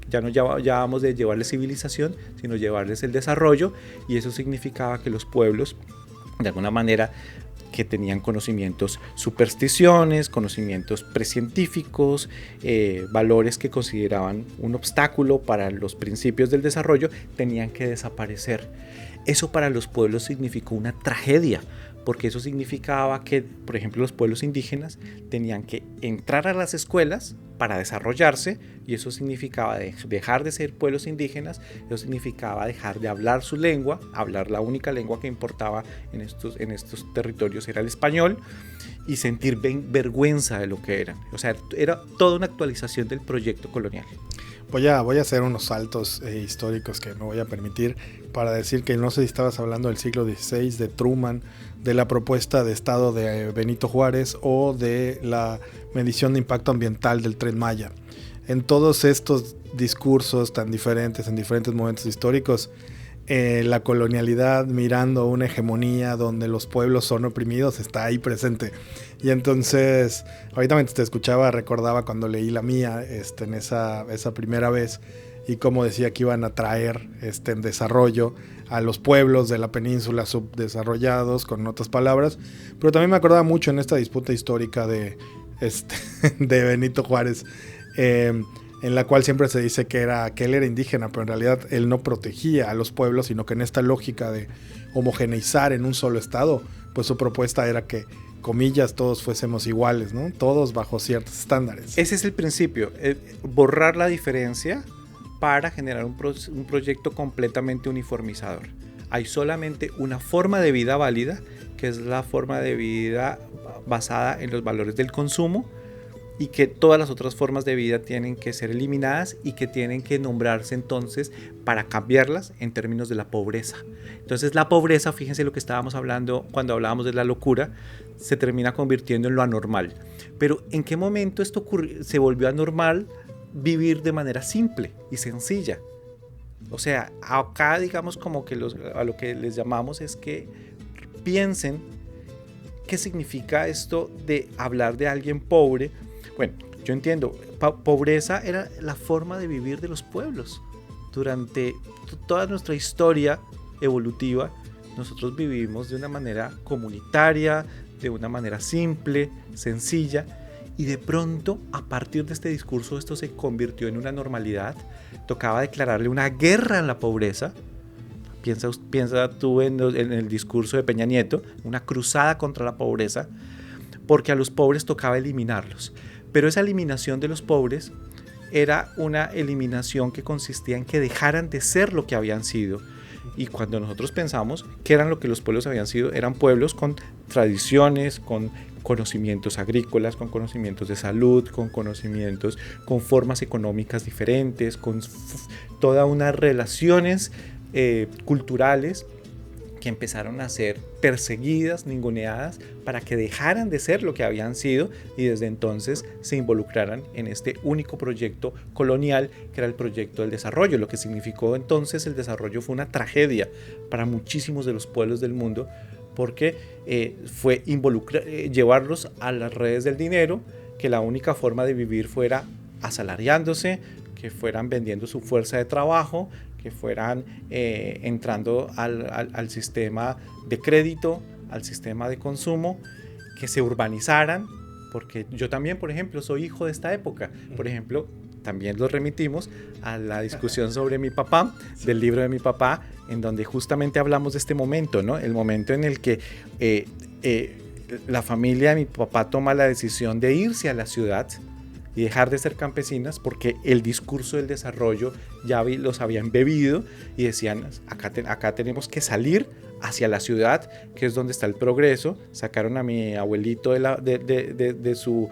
ya no llevábamos de llevarles civilización, sino llevarles el desarrollo, y eso significaba que los pueblos, de alguna manera, que tenían conocimientos, supersticiones, conocimientos precientíficos, valores que consideraban un obstáculo para los principios del desarrollo, tenían que desaparecer. Eso para los pueblos significó una tragedia, porque eso significaba que, por ejemplo, los pueblos indígenas tenían que entrar a las escuelas para desarrollarse, y eso significaba dejar de ser pueblos indígenas, eso significaba dejar de hablar su lengua, hablar la única lengua que importaba en estos territorios era el español, y sentir vergüenza de lo que eran. O sea, era toda una actualización del proyecto colonial. Voy a hacer unos saltos históricos que me voy a permitir para decir que no sé si estabas hablando del siglo XVI, de Truman, de la propuesta de Estado de Benito Juárez o de la medición de impacto ambiental del Tren Maya. En todos estos discursos tan diferentes, en diferentes momentos históricos, la colonialidad mirando una hegemonía donde los pueblos son oprimidos está ahí presente. Y entonces, ahorita mientras te escuchaba, recordaba cuando leí la mía en esa primera vez, y cómo decía que iban a traer en desarrollo a los pueblos de la península subdesarrollados, con otras palabras. Pero también me acordaba mucho en esta disputa histórica de Benito Juárez, en la cual siempre se dice que él era indígena, pero en realidad él no protegía a los pueblos, sino que en esta lógica de homogeneizar en un solo estado, pues su propuesta era que, comillas, todos fuésemos iguales, ¿no? Todos bajo ciertos estándares. Ese es el principio, borrar la diferencia para generar un proyecto completamente uniformizador. Hay solamente una forma de vida válida, que es la forma de vida basada en los valores del consumo, y que todas las otras formas de vida tienen que ser eliminadas y que tienen que nombrarse entonces para cambiarlas en términos de la pobreza. Entonces la pobreza, fíjense lo que estábamos hablando cuando hablábamos de la locura, se termina convirtiendo en lo anormal. Pero ¿en qué momento esto se volvió anormal? Vivir de manera simple y sencilla. O sea, acá digamos como que a lo que les llamamos es que piensen qué significa esto de hablar de alguien pobre. Bueno, yo entiendo, pobreza era la forma de vivir de los pueblos. Durante toda nuestra historia evolutiva, nosotros vivimos de una manera comunitaria, de una manera simple, sencilla, y de pronto, a partir de este discurso, esto se convirtió en una normalidad. Tocaba declararle una guerra a la pobreza, Piensa tú en el discurso de Peña Nieto, una cruzada contra la pobreza, porque a los pobres tocaba eliminarlos. Pero esa eliminación de los pobres era una eliminación que consistía en que dejaran de ser lo que habían sido. Y cuando nosotros pensamos que eran lo que los pueblos habían sido, eran pueblos con tradiciones, con conocimientos agrícolas, con conocimientos de salud, con conocimientos, con formas económicas diferentes, con todas unas relaciones culturales que empezaron a ser perseguidas, ninguneadas, para que dejaran de ser lo que habían sido y desde entonces se involucraran en este único proyecto colonial que era el proyecto del desarrollo. Lo que significó entonces el desarrollo fue una tragedia para muchísimos de los pueblos del mundo, porque fue llevarlos a las redes del dinero, que la única forma de vivir fuera asalariándose, que fueran vendiendo su fuerza de trabajo, que fueran entrando al sistema de crédito, al sistema de consumo, que se urbanizaran, porque yo también, por ejemplo, soy hijo de esta época. Por ejemplo, también los remitimos a la discusión sobre mi papá, del libro de mi papá, en donde justamente hablamos de este momento, ¿no? El momento en el que la familia de mi papá toma la decisión de irse a la ciudad y dejar de ser campesinas, porque el discurso del desarrollo ya los habían bebido y decían, acá tenemos que salir hacia la ciudad, que es donde está el progreso. Sacaron a mi abuelito de su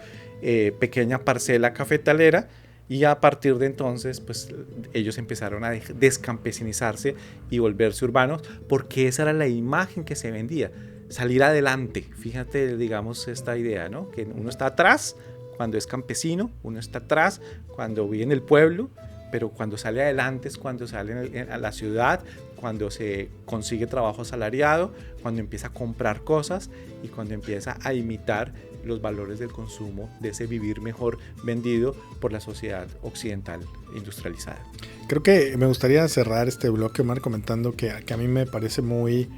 pequeña parcela cafetalera, y a partir de entonces pues ellos empezaron a descampesinizarse y volverse urbanos, porque esa era la imagen que se vendía, salir adelante. Fíjate, digamos, esta idea, ¿no? Que uno está atrás cuando es campesino, uno está atrás cuando vive en el pueblo, pero cuando sale adelante es cuando sale a la ciudad, cuando se consigue trabajo asalariado, cuando empieza a comprar cosas y cuando empieza a imitar los valores del consumo, de ese vivir mejor vendido por la sociedad occidental industrializada. Creo que me gustaría cerrar este bloque, Omar, comentando que a mí me parece muy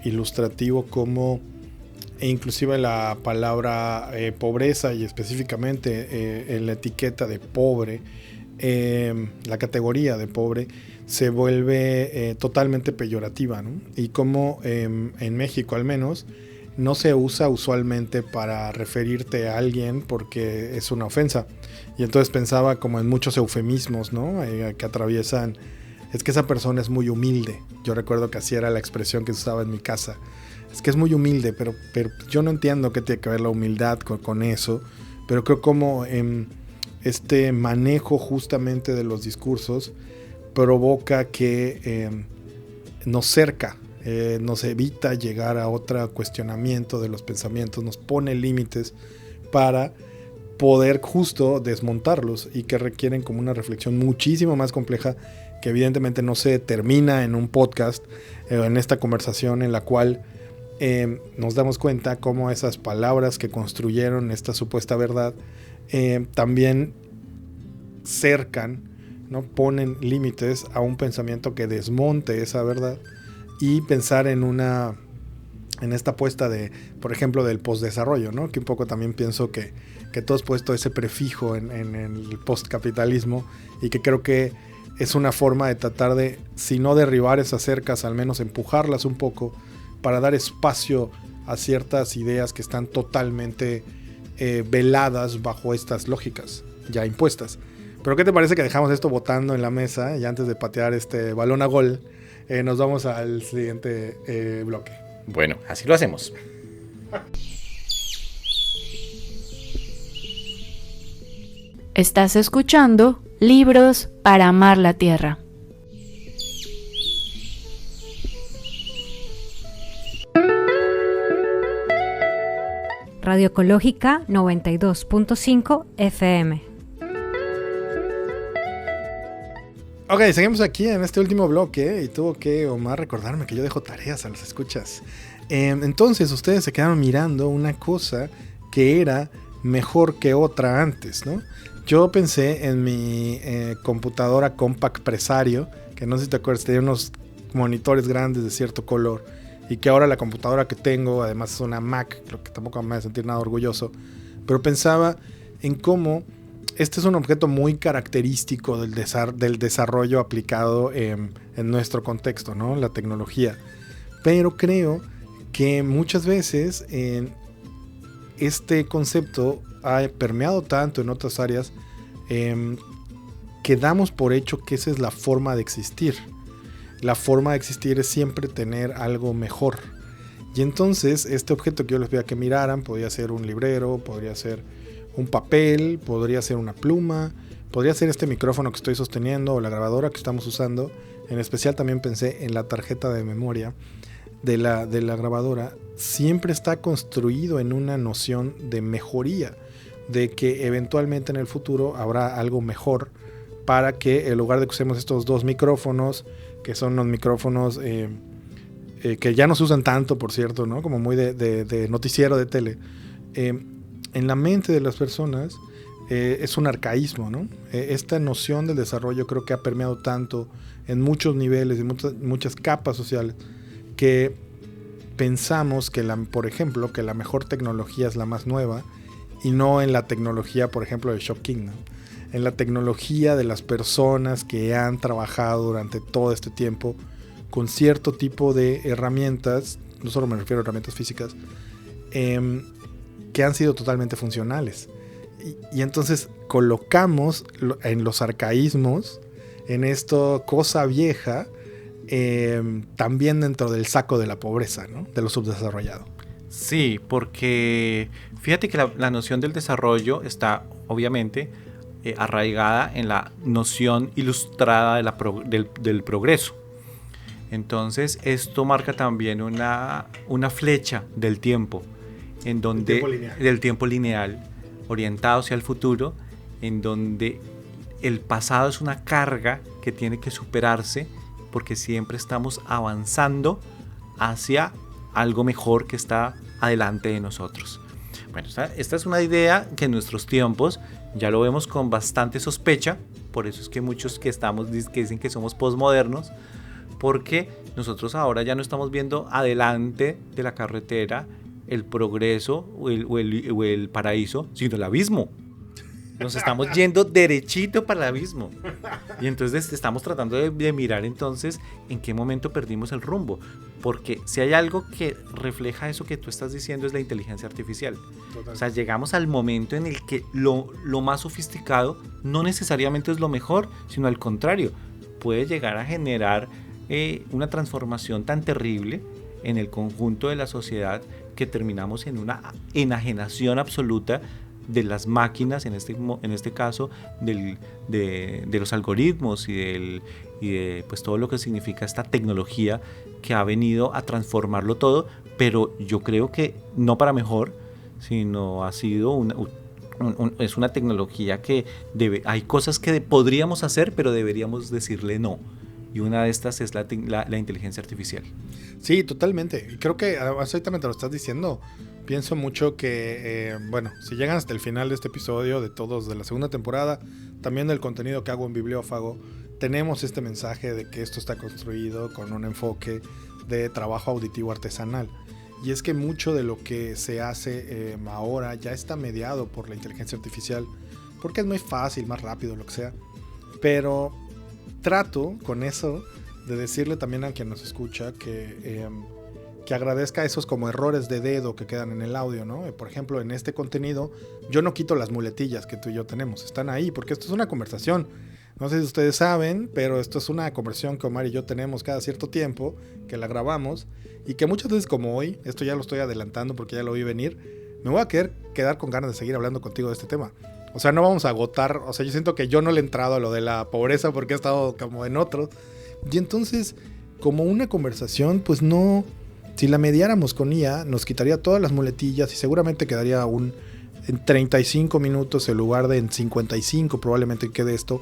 ilustrativo cómo inclusive la palabra pobreza y específicamente en la etiqueta de pobre, la categoría de pobre se vuelve totalmente peyorativa, ¿no? Y como en México al menos no se usa usualmente para referirte a alguien porque es una ofensa. Y entonces pensaba como en muchos eufemismos, ¿no? Que atraviesan, es que esa persona es muy humilde. Yo recuerdo que así era la expresión que se usaba en mi casa. Es que es muy humilde, pero yo no entiendo qué tiene que ver la humildad con eso. Pero creo como este manejo justamente de los discursos provoca que nos cerca, nos evita llegar a otro cuestionamiento de los pensamientos, nos pone límites para poder justo desmontarlos, y que requieren como una reflexión muchísimo más compleja, que evidentemente no se termina en un podcast, en esta conversación en la cual nos damos cuenta cómo esas palabras que construyeron esta supuesta verdad también cercan, ¿no? Ponen límites a un pensamiento que desmonte esa verdad, y pensar en esta apuesta de, por ejemplo, del postdesarrollo, ¿no? Que un poco también pienso que tú has puesto ese prefijo en el postcapitalismo, y que creo que es una forma de tratar de, si no derribar esas cercas, al menos empujarlas un poco para dar espacio a ciertas ideas que están totalmente veladas bajo estas lógicas ya impuestas. Pero ¿qué te parece que dejamos esto botando en la mesa y antes de patear este balón a gol nos vamos al siguiente bloque? Bueno, así lo hacemos. Estás escuchando Libros para amar la tierra. Radio Ecológica 92.5 FM. Ok, seguimos aquí en este último bloque y tuvo que Omar recordarme que yo dejo tareas a las escuchas. Entonces ustedes se quedaron mirando una cosa que era mejor que otra antes, ¿no? Yo pensé en mi computadora Compaq Presario, que no sé si te acuerdas, tenía unos monitores grandes de cierto color, y que ahora la computadora que tengo además es una Mac, lo que tampoco me hace sentir nada orgulloso, pero pensaba en cómo este es un objeto muy característico del desarrollo aplicado en nuestro contexto, ¿no? La tecnología. Pero creo que muchas veces este concepto ha permeado tanto en otras áreas que damos por hecho que esa es la forma de existir. La forma de existir es siempre tener algo mejor. Y entonces este objeto que yo les pedía que miraran podría ser un librero, podría ser un papel, podría ser una pluma, podría ser este micrófono que estoy sosteniendo o la grabadora que estamos usando. En especial también pensé en la tarjeta de memoria de la grabadora. Siempre está construido en una noción de mejoría, de que eventualmente en el futuro habrá algo mejor para que en lugar de que usemos estos dos micrófonos, que son los micrófonos que ya no se usan tanto, por cierto, ¿no? Como muy de noticiero de tele, en la mente de las personas es un arcaísmo, ¿no? Esta noción del desarrollo creo que ha permeado tanto en muchos niveles, en muchas capas sociales, que pensamos que, por ejemplo, que la mejor tecnología es la más nueva, y no en la tecnología, por ejemplo, de Shopkins, ¿no? En la tecnología de las personas que han trabajado durante todo este tiempo con cierto tipo de herramientas, no solo me refiero a herramientas físicas, que han sido totalmente funcionales. Y entonces colocamos en los arcaísmos, en esto cosa vieja, también dentro del saco de la pobreza, ¿no? De lo subdesarrollado. Sí, porque fíjate que la noción del desarrollo está obviamente arraigada en la noción ilustrada del progreso. Entonces esto marca también una flecha del tiempo, en donde del tiempo lineal, orientado hacia el futuro, en donde el pasado es una carga que tiene que superarse, porque siempre estamos avanzando hacia algo mejor que está adelante de nosotros. Bueno, esta es una idea que en nuestros tiempos ya lo vemos con bastante sospecha, por eso es que muchos que dicen que somos posmodernos, porque nosotros ahora ya no estamos viendo adelante de la carretera el progreso o el paraíso, sino el abismo. Nos estamos yendo derechito para el abismo. Y entonces estamos tratando de mirar entonces en qué momento perdimos el rumbo. Porque si hay algo que refleja eso que tú estás diciendo es la inteligencia artificial. Total. O sea, llegamos al momento en el que lo más sofisticado no necesariamente es lo mejor, sino al contrario. Puede llegar a generar una transformación tan terrible en el conjunto de la sociedad que terminamos en una enajenación absoluta de las máquinas, en este caso de los algoritmos y de pues todo lo que significa esta tecnología que ha venido a transformarlo todo, pero yo creo que no para mejor, sino ha sido es una tecnología que hay cosas que podríamos hacer, pero deberíamos decirle no. Y una de estas es la inteligencia artificial. Sí, totalmente. Y creo que ahorita me lo estás diciendo, pienso mucho que, si llegan hasta el final de este episodio, de todos de la segunda temporada, también del contenido que hago en Bibliófago, tenemos este mensaje de que esto está construido con un enfoque de trabajo auditivo artesanal. Y es que mucho de lo que se hace ahora ya está mediado por la inteligencia artificial, porque es muy fácil, más rápido, lo que sea. Pero trato con eso de decirle también a quien nos escucha que agradezca esos como errores de dedo que quedan en el audio, ¿no? Por ejemplo, en este contenido yo no quito las muletillas que tú y yo tenemos, están ahí porque esto es una conversación. No sé si ustedes saben, pero esto es una conversación que Omar y yo tenemos cada cierto tiempo, que la grabamos y que muchas veces como hoy, esto ya lo estoy adelantando porque ya lo vi venir, me voy a quedar con ganas de seguir hablando contigo de este tema. O sea, no vamos a agotar, o sea, yo siento que yo no le he entrado a lo de la pobreza porque he estado como en otro. Y entonces, como una conversación, pues no, si la mediáramos con IA, nos quitaría todas las muletillas y seguramente quedaría en 35 minutos en lugar de en 55 probablemente quede esto.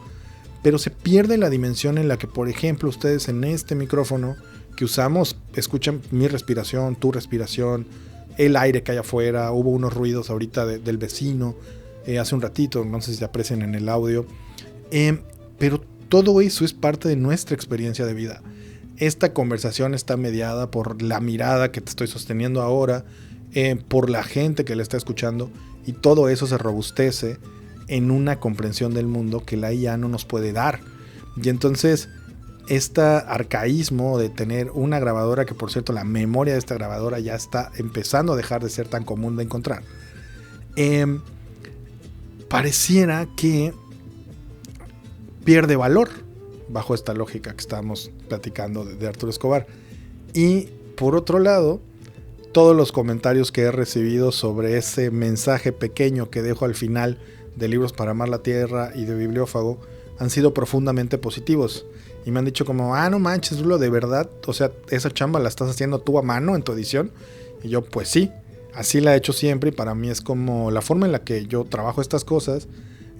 Pero se pierde la dimensión en la que, por ejemplo, ustedes en este micrófono que usamos, escuchan mi respiración, tu respiración, el aire que hay afuera, hubo unos ruidos ahorita del vecino, hace un ratito, no sé si se aprecian en el audio, pero todo eso es parte de nuestra experiencia de vida. Esta conversación está mediada por la mirada que te estoy sosteniendo ahora, por la gente que la está escuchando, y todo eso se robustece en una comprensión del mundo que la IA no nos puede dar. Y entonces este arcaísmo de tener una grabadora, que por cierto la memoria de esta grabadora ya está empezando a dejar de ser tan común de encontrar, pareciera que pierde valor bajo esta lógica que estábamos platicando de Arturo Escobar. Y por otro lado, todos los comentarios que he recibido sobre ese mensaje pequeño que dejo al final de Libros para Amar la Tierra y de Bibliófago han sido profundamente positivos. Y me han dicho como, no manches, Rulo, de verdad, o sea, esa chamba la estás haciendo tú a mano en tu edición. Y yo, pues sí, así la he hecho siempre, y para mí es como la forma en la que yo trabajo estas cosas,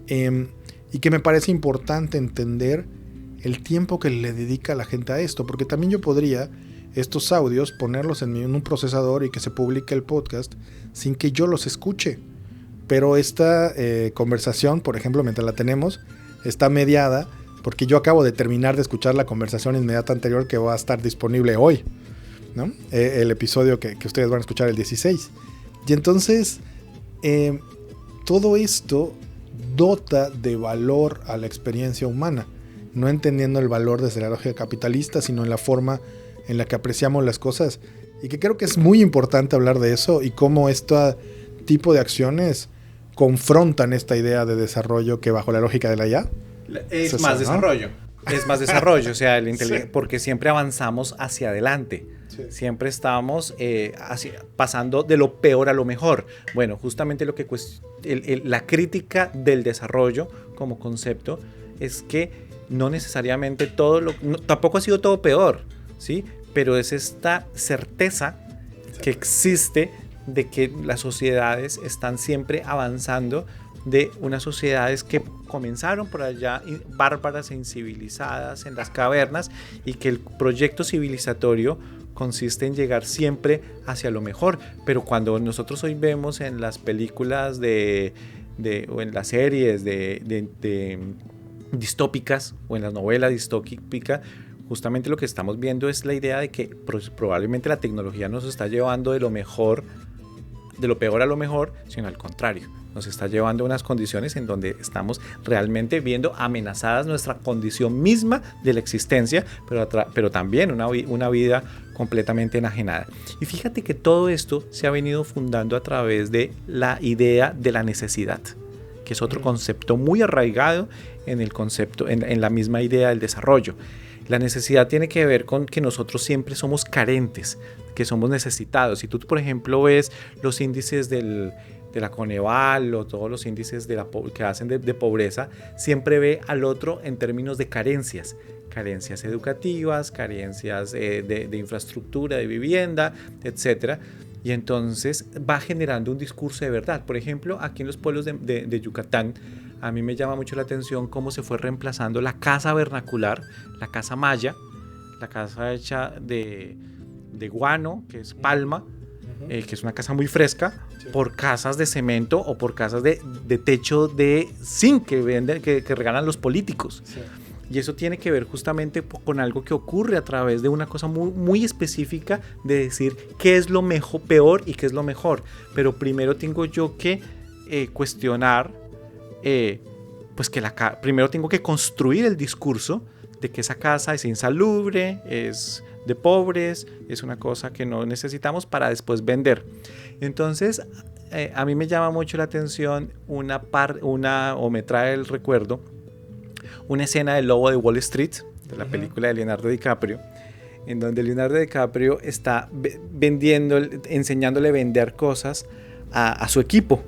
y que me parece importante entender el tiempo que le dedica la gente a esto, porque también yo podría estos audios ponerlos en un procesador y que se publique el podcast sin que yo los escuche. Pero esta conversación, por ejemplo, mientras la tenemos, está mediada porque yo acabo de terminar de escuchar la conversación inmediata anterior que va a estar disponible hoy, ¿no? El episodio que ustedes van a escuchar el 16. Y entonces, todo esto dota de valor a la experiencia humana, no entendiendo el valor desde la lógica capitalista, sino en la forma en la que apreciamos las cosas. Y que creo que es muy importante hablar de eso y cómo este tipo de acciones confrontan esta idea de desarrollo que bajo la lógica de la IA es más desarrollo. Es más desarrollo, o sea, porque siempre avanzamos hacia adelante. Sí. Siempre estamos pasando de lo peor a lo mejor. Bueno, justamente lo que la crítica del desarrollo como concepto es que no necesariamente tampoco ha sido todo peor, ¿sí? Pero es esta certeza que existe de que las sociedades están siempre avanzando, de unas sociedades que comenzaron por allá bárbaras e incivilizadas en las cavernas, y que el proyecto civilizatorio consiste en llegar siempre hacia lo mejor. Pero cuando nosotros hoy vemos en las películas o en las series de distópicas o en las novelas distópicas, justamente lo que estamos viendo es la idea de que probablemente la tecnología nos está llevando de lo peor a lo mejor, sino al contrario. Nos está llevando a unas condiciones en donde estamos realmente viendo amenazadas nuestra condición misma de la existencia, pero también una vida completamente enajenada. Y fíjate que todo esto se ha venido fundando a través de la idea de la necesidad, que es otro concepto muy arraigado en el concepto, en la misma idea del desarrollo. La necesidad tiene que ver con que nosotros siempre somos carentes, que somos necesitados. Si tú, por ejemplo, ves los índices de la Coneval o todos los índices que hacen de pobreza, siempre ve al otro en términos de carencias educativas, carencias de infraestructura, de vivienda, etc. Y entonces va generando un discurso de verdad. Por ejemplo, aquí en los pueblos de Yucatán, a mí me llama mucho la atención cómo se fue reemplazando la casa vernacular, la casa maya, la casa hecha de guano, que es palma, que es una casa muy fresca, sí, por casas de cemento o por casas de techo de zinc que regalan los políticos. Sí. Y eso tiene que ver justamente con algo que ocurre a través de una cosa muy, muy específica de decir qué es lo peor y qué es lo mejor. Pero primero tengo yo que cuestionar, primero tengo que construir el discurso de que esa casa es insalubre, es de pobres, es una cosa que no necesitamos para después vender. Entonces, a mí me llama mucho la atención o me trae el recuerdo una escena del Lobo de Wall Street, de la película de Leonardo DiCaprio, en donde Leonardo DiCaprio está enseñándole a vender cosas a su equipo.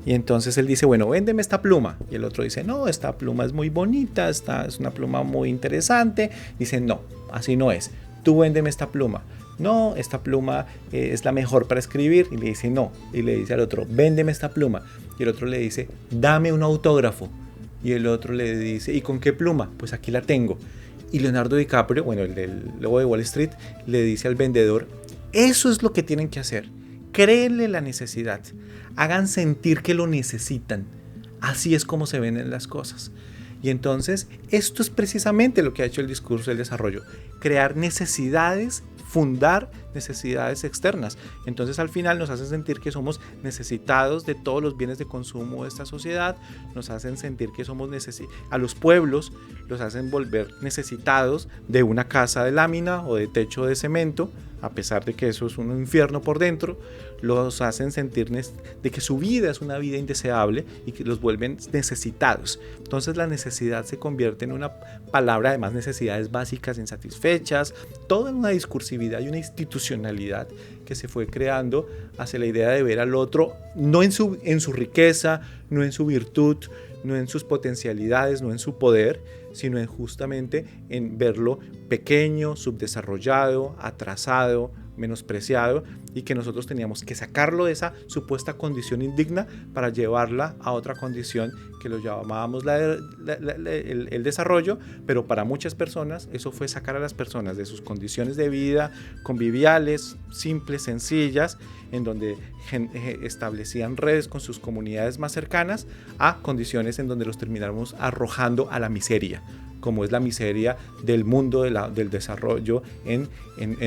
Y entonces él dice, bueno, véndeme esta pluma. Y el otro dice, no, esta pluma es muy bonita, es una pluma muy interesante. Dice, no, así no es. Tú véndeme esta pluma. No, esta pluma es la mejor para escribir. Y le dice, no. Y le dice al otro, véndeme esta pluma. Y el otro le dice, dame un autógrafo. Y el otro le dice, ¿y con qué pluma? Pues aquí la tengo. Y Leonardo DiCaprio, bueno, el del Lobo de Wall Street, le dice al vendedor, eso es lo que tienen que hacer. Créenle la necesidad. Hagan sentir que lo necesitan. Así es como se venden las cosas. Y entonces esto es precisamente lo que ha hecho el discurso del desarrollo, crear necesidades, fundar necesidades externas. Entonces al final nos hacen sentir que somos necesitados de todos los bienes de consumo de esta sociedad, nos hacen sentir que somos a los pueblos los hacen volver necesitados de una casa de lámina o de techo de cemento, a pesar de que eso es un infierno por dentro, los hacen sentir de que su vida es una vida indeseable y que los vuelven necesitados. Entonces la necesidad se convierte en una palabra, además necesidades básicas insatisfechas, toda una discursividad y una institucionalidad que se fue creando hacia la idea de ver al otro no en su riqueza, no en su virtud, no en sus potencialidades, no en su poder, sino justamente en verlo pequeño, subdesarrollado, atrasado, menospreciado, y que nosotros teníamos que sacarlo de esa supuesta condición indigna para llevarla a otra condición que lo llamábamos el desarrollo, pero para muchas personas eso fue sacar a las personas de sus condiciones de vida conviviales, simples, sencillas, en donde establecían redes con sus comunidades más cercanas, a condiciones en donde los terminamos arrojando a la miseria, como es la miseria del mundo del desarrollo en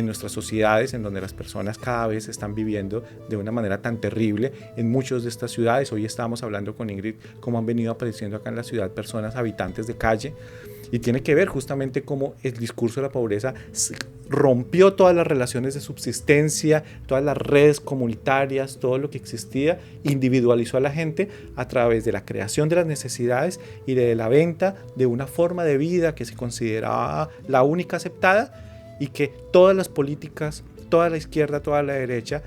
nuestras sociedades, en donde las personas cada vez están viviendo de una manera tan terrible en muchas de estas ciudades. Hoy estábamos hablando con Ingrid cómo han venido apareciendo acá en la ciudad personas habitantes de calle, y tiene que ver justamente cómo el discurso de la pobreza rompió todas las relaciones de subsistencia, todas las redes comunitarias, todo lo que existía, individualizó a la gente a través de la creación de las necesidades y de la venta de una forma de vida que se consideraba la única aceptada, y que todas las políticas, toda la izquierda, toda la derecha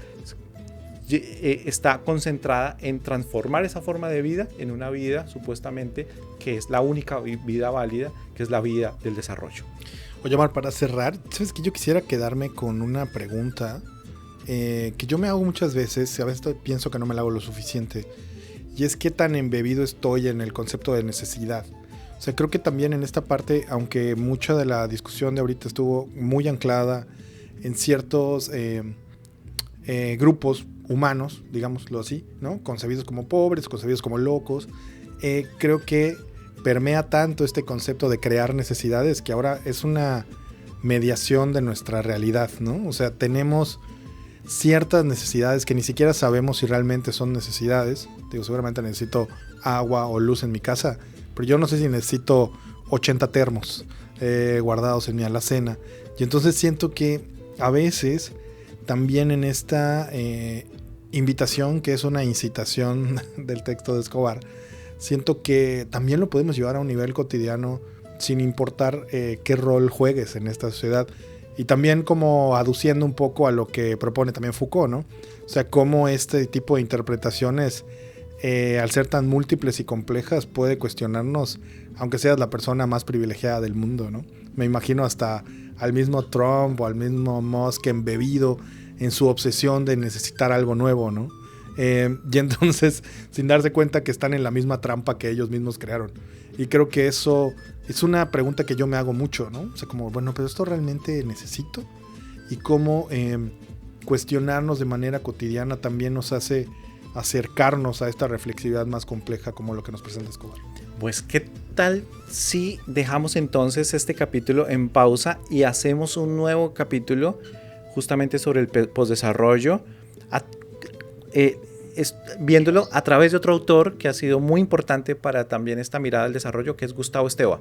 está concentrada en transformar esa forma de vida en una vida supuestamente que es la única vida válida, que es la vida del desarrollo. Oye, Omar, para cerrar, ¿sabes qué? Yo quisiera quedarme con una pregunta que yo me hago muchas veces, a veces pienso que no me la hago lo suficiente, y es qué tan embebido estoy en el concepto de necesidad. O sea, creo que también en esta parte, aunque mucha de la discusión de ahorita estuvo muy anclada en ciertos grupos humanos, digámoslo así, ¿no? Concebidos como pobres, concebidos como locos, creo que permea tanto este concepto de crear necesidades que ahora es una mediación de nuestra realidad, ¿no? O sea, tenemos ciertas necesidades que ni siquiera sabemos si realmente son necesidades. Digo, seguramente necesito agua o luz en mi casa, pero yo no sé si necesito 80 termos guardados en mi alacena. Y entonces siento que a veces también en esta invitación, que es una incitación del texto de Escobar, siento que también lo podemos llevar a un nivel cotidiano sin importar qué rol juegues en esta sociedad. Y también como aduciendo un poco a lo que propone también Foucault, ¿no? O sea, cómo este tipo de interpretaciones, al ser tan múltiples y complejas, puede cuestionarnos, aunque seas la persona más privilegiada del mundo, ¿no? Me imagino hasta al mismo Trump o al mismo Musk embebido en su obsesión de necesitar algo nuevo, ¿no? Y entonces, sin darse cuenta que están en la misma trampa que ellos mismos crearon. Y creo que eso es una pregunta que yo me hago mucho, ¿no? O sea, como, bueno, pero ¿esto realmente necesito? Y cómo cuestionarnos de manera cotidiana también nos hace acercarnos a esta reflexividad más compleja como lo que nos presenta Escobar. Pues, ¿qué tal si dejamos entonces este capítulo en pausa y hacemos un nuevo capítulo justamente sobre el postdesarrollo, viéndolo a través de otro autor que ha sido muy importante para también esta mirada al desarrollo, que es Gustavo Esteva?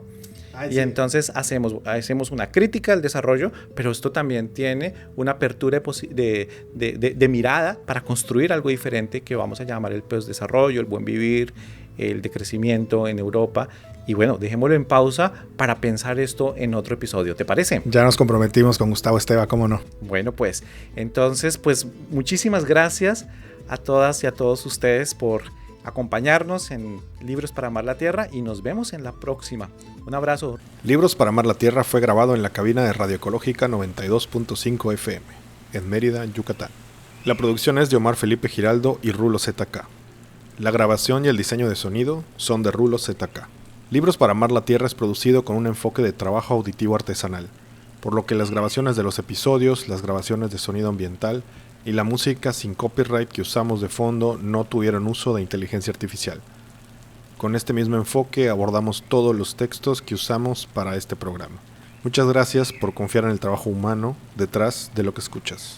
Y entonces hacemos una crítica al desarrollo, pero esto también tiene una apertura de mirada para construir algo diferente que vamos a llamar el postdesarrollo, el buen vivir, el decrecimiento en Europa. Y bueno, dejémoslo en pausa para pensar esto en otro episodio, ¿te parece? Ya nos comprometimos con Gustavo Esteva, ¿cómo no? Bueno, pues entonces, pues muchísimas gracias a todas y a todos ustedes por acompañarnos en Libros para Amar la Tierra, y nos vemos en la próxima. Un abrazo. Libros para Amar la Tierra fue grabado en la cabina de Radio Ecológica 92.5 FM, en Mérida, Yucatán. La producción es de Omar Felipe Giraldo y Rulo ZK. La grabación y el diseño de sonido son de Rulo ZK. Libros para Amar la Tierra es producido con un enfoque de trabajo auditivo artesanal, por lo que las grabaciones de los episodios, las grabaciones de sonido ambiental y la música sin copyright que usamos de fondo no tuvieron uso de inteligencia artificial. con este mismo enfoque abordamos todos los textos que usamos para este programa. Muchas gracias por confiar en el trabajo humano detrás de lo que escuchas.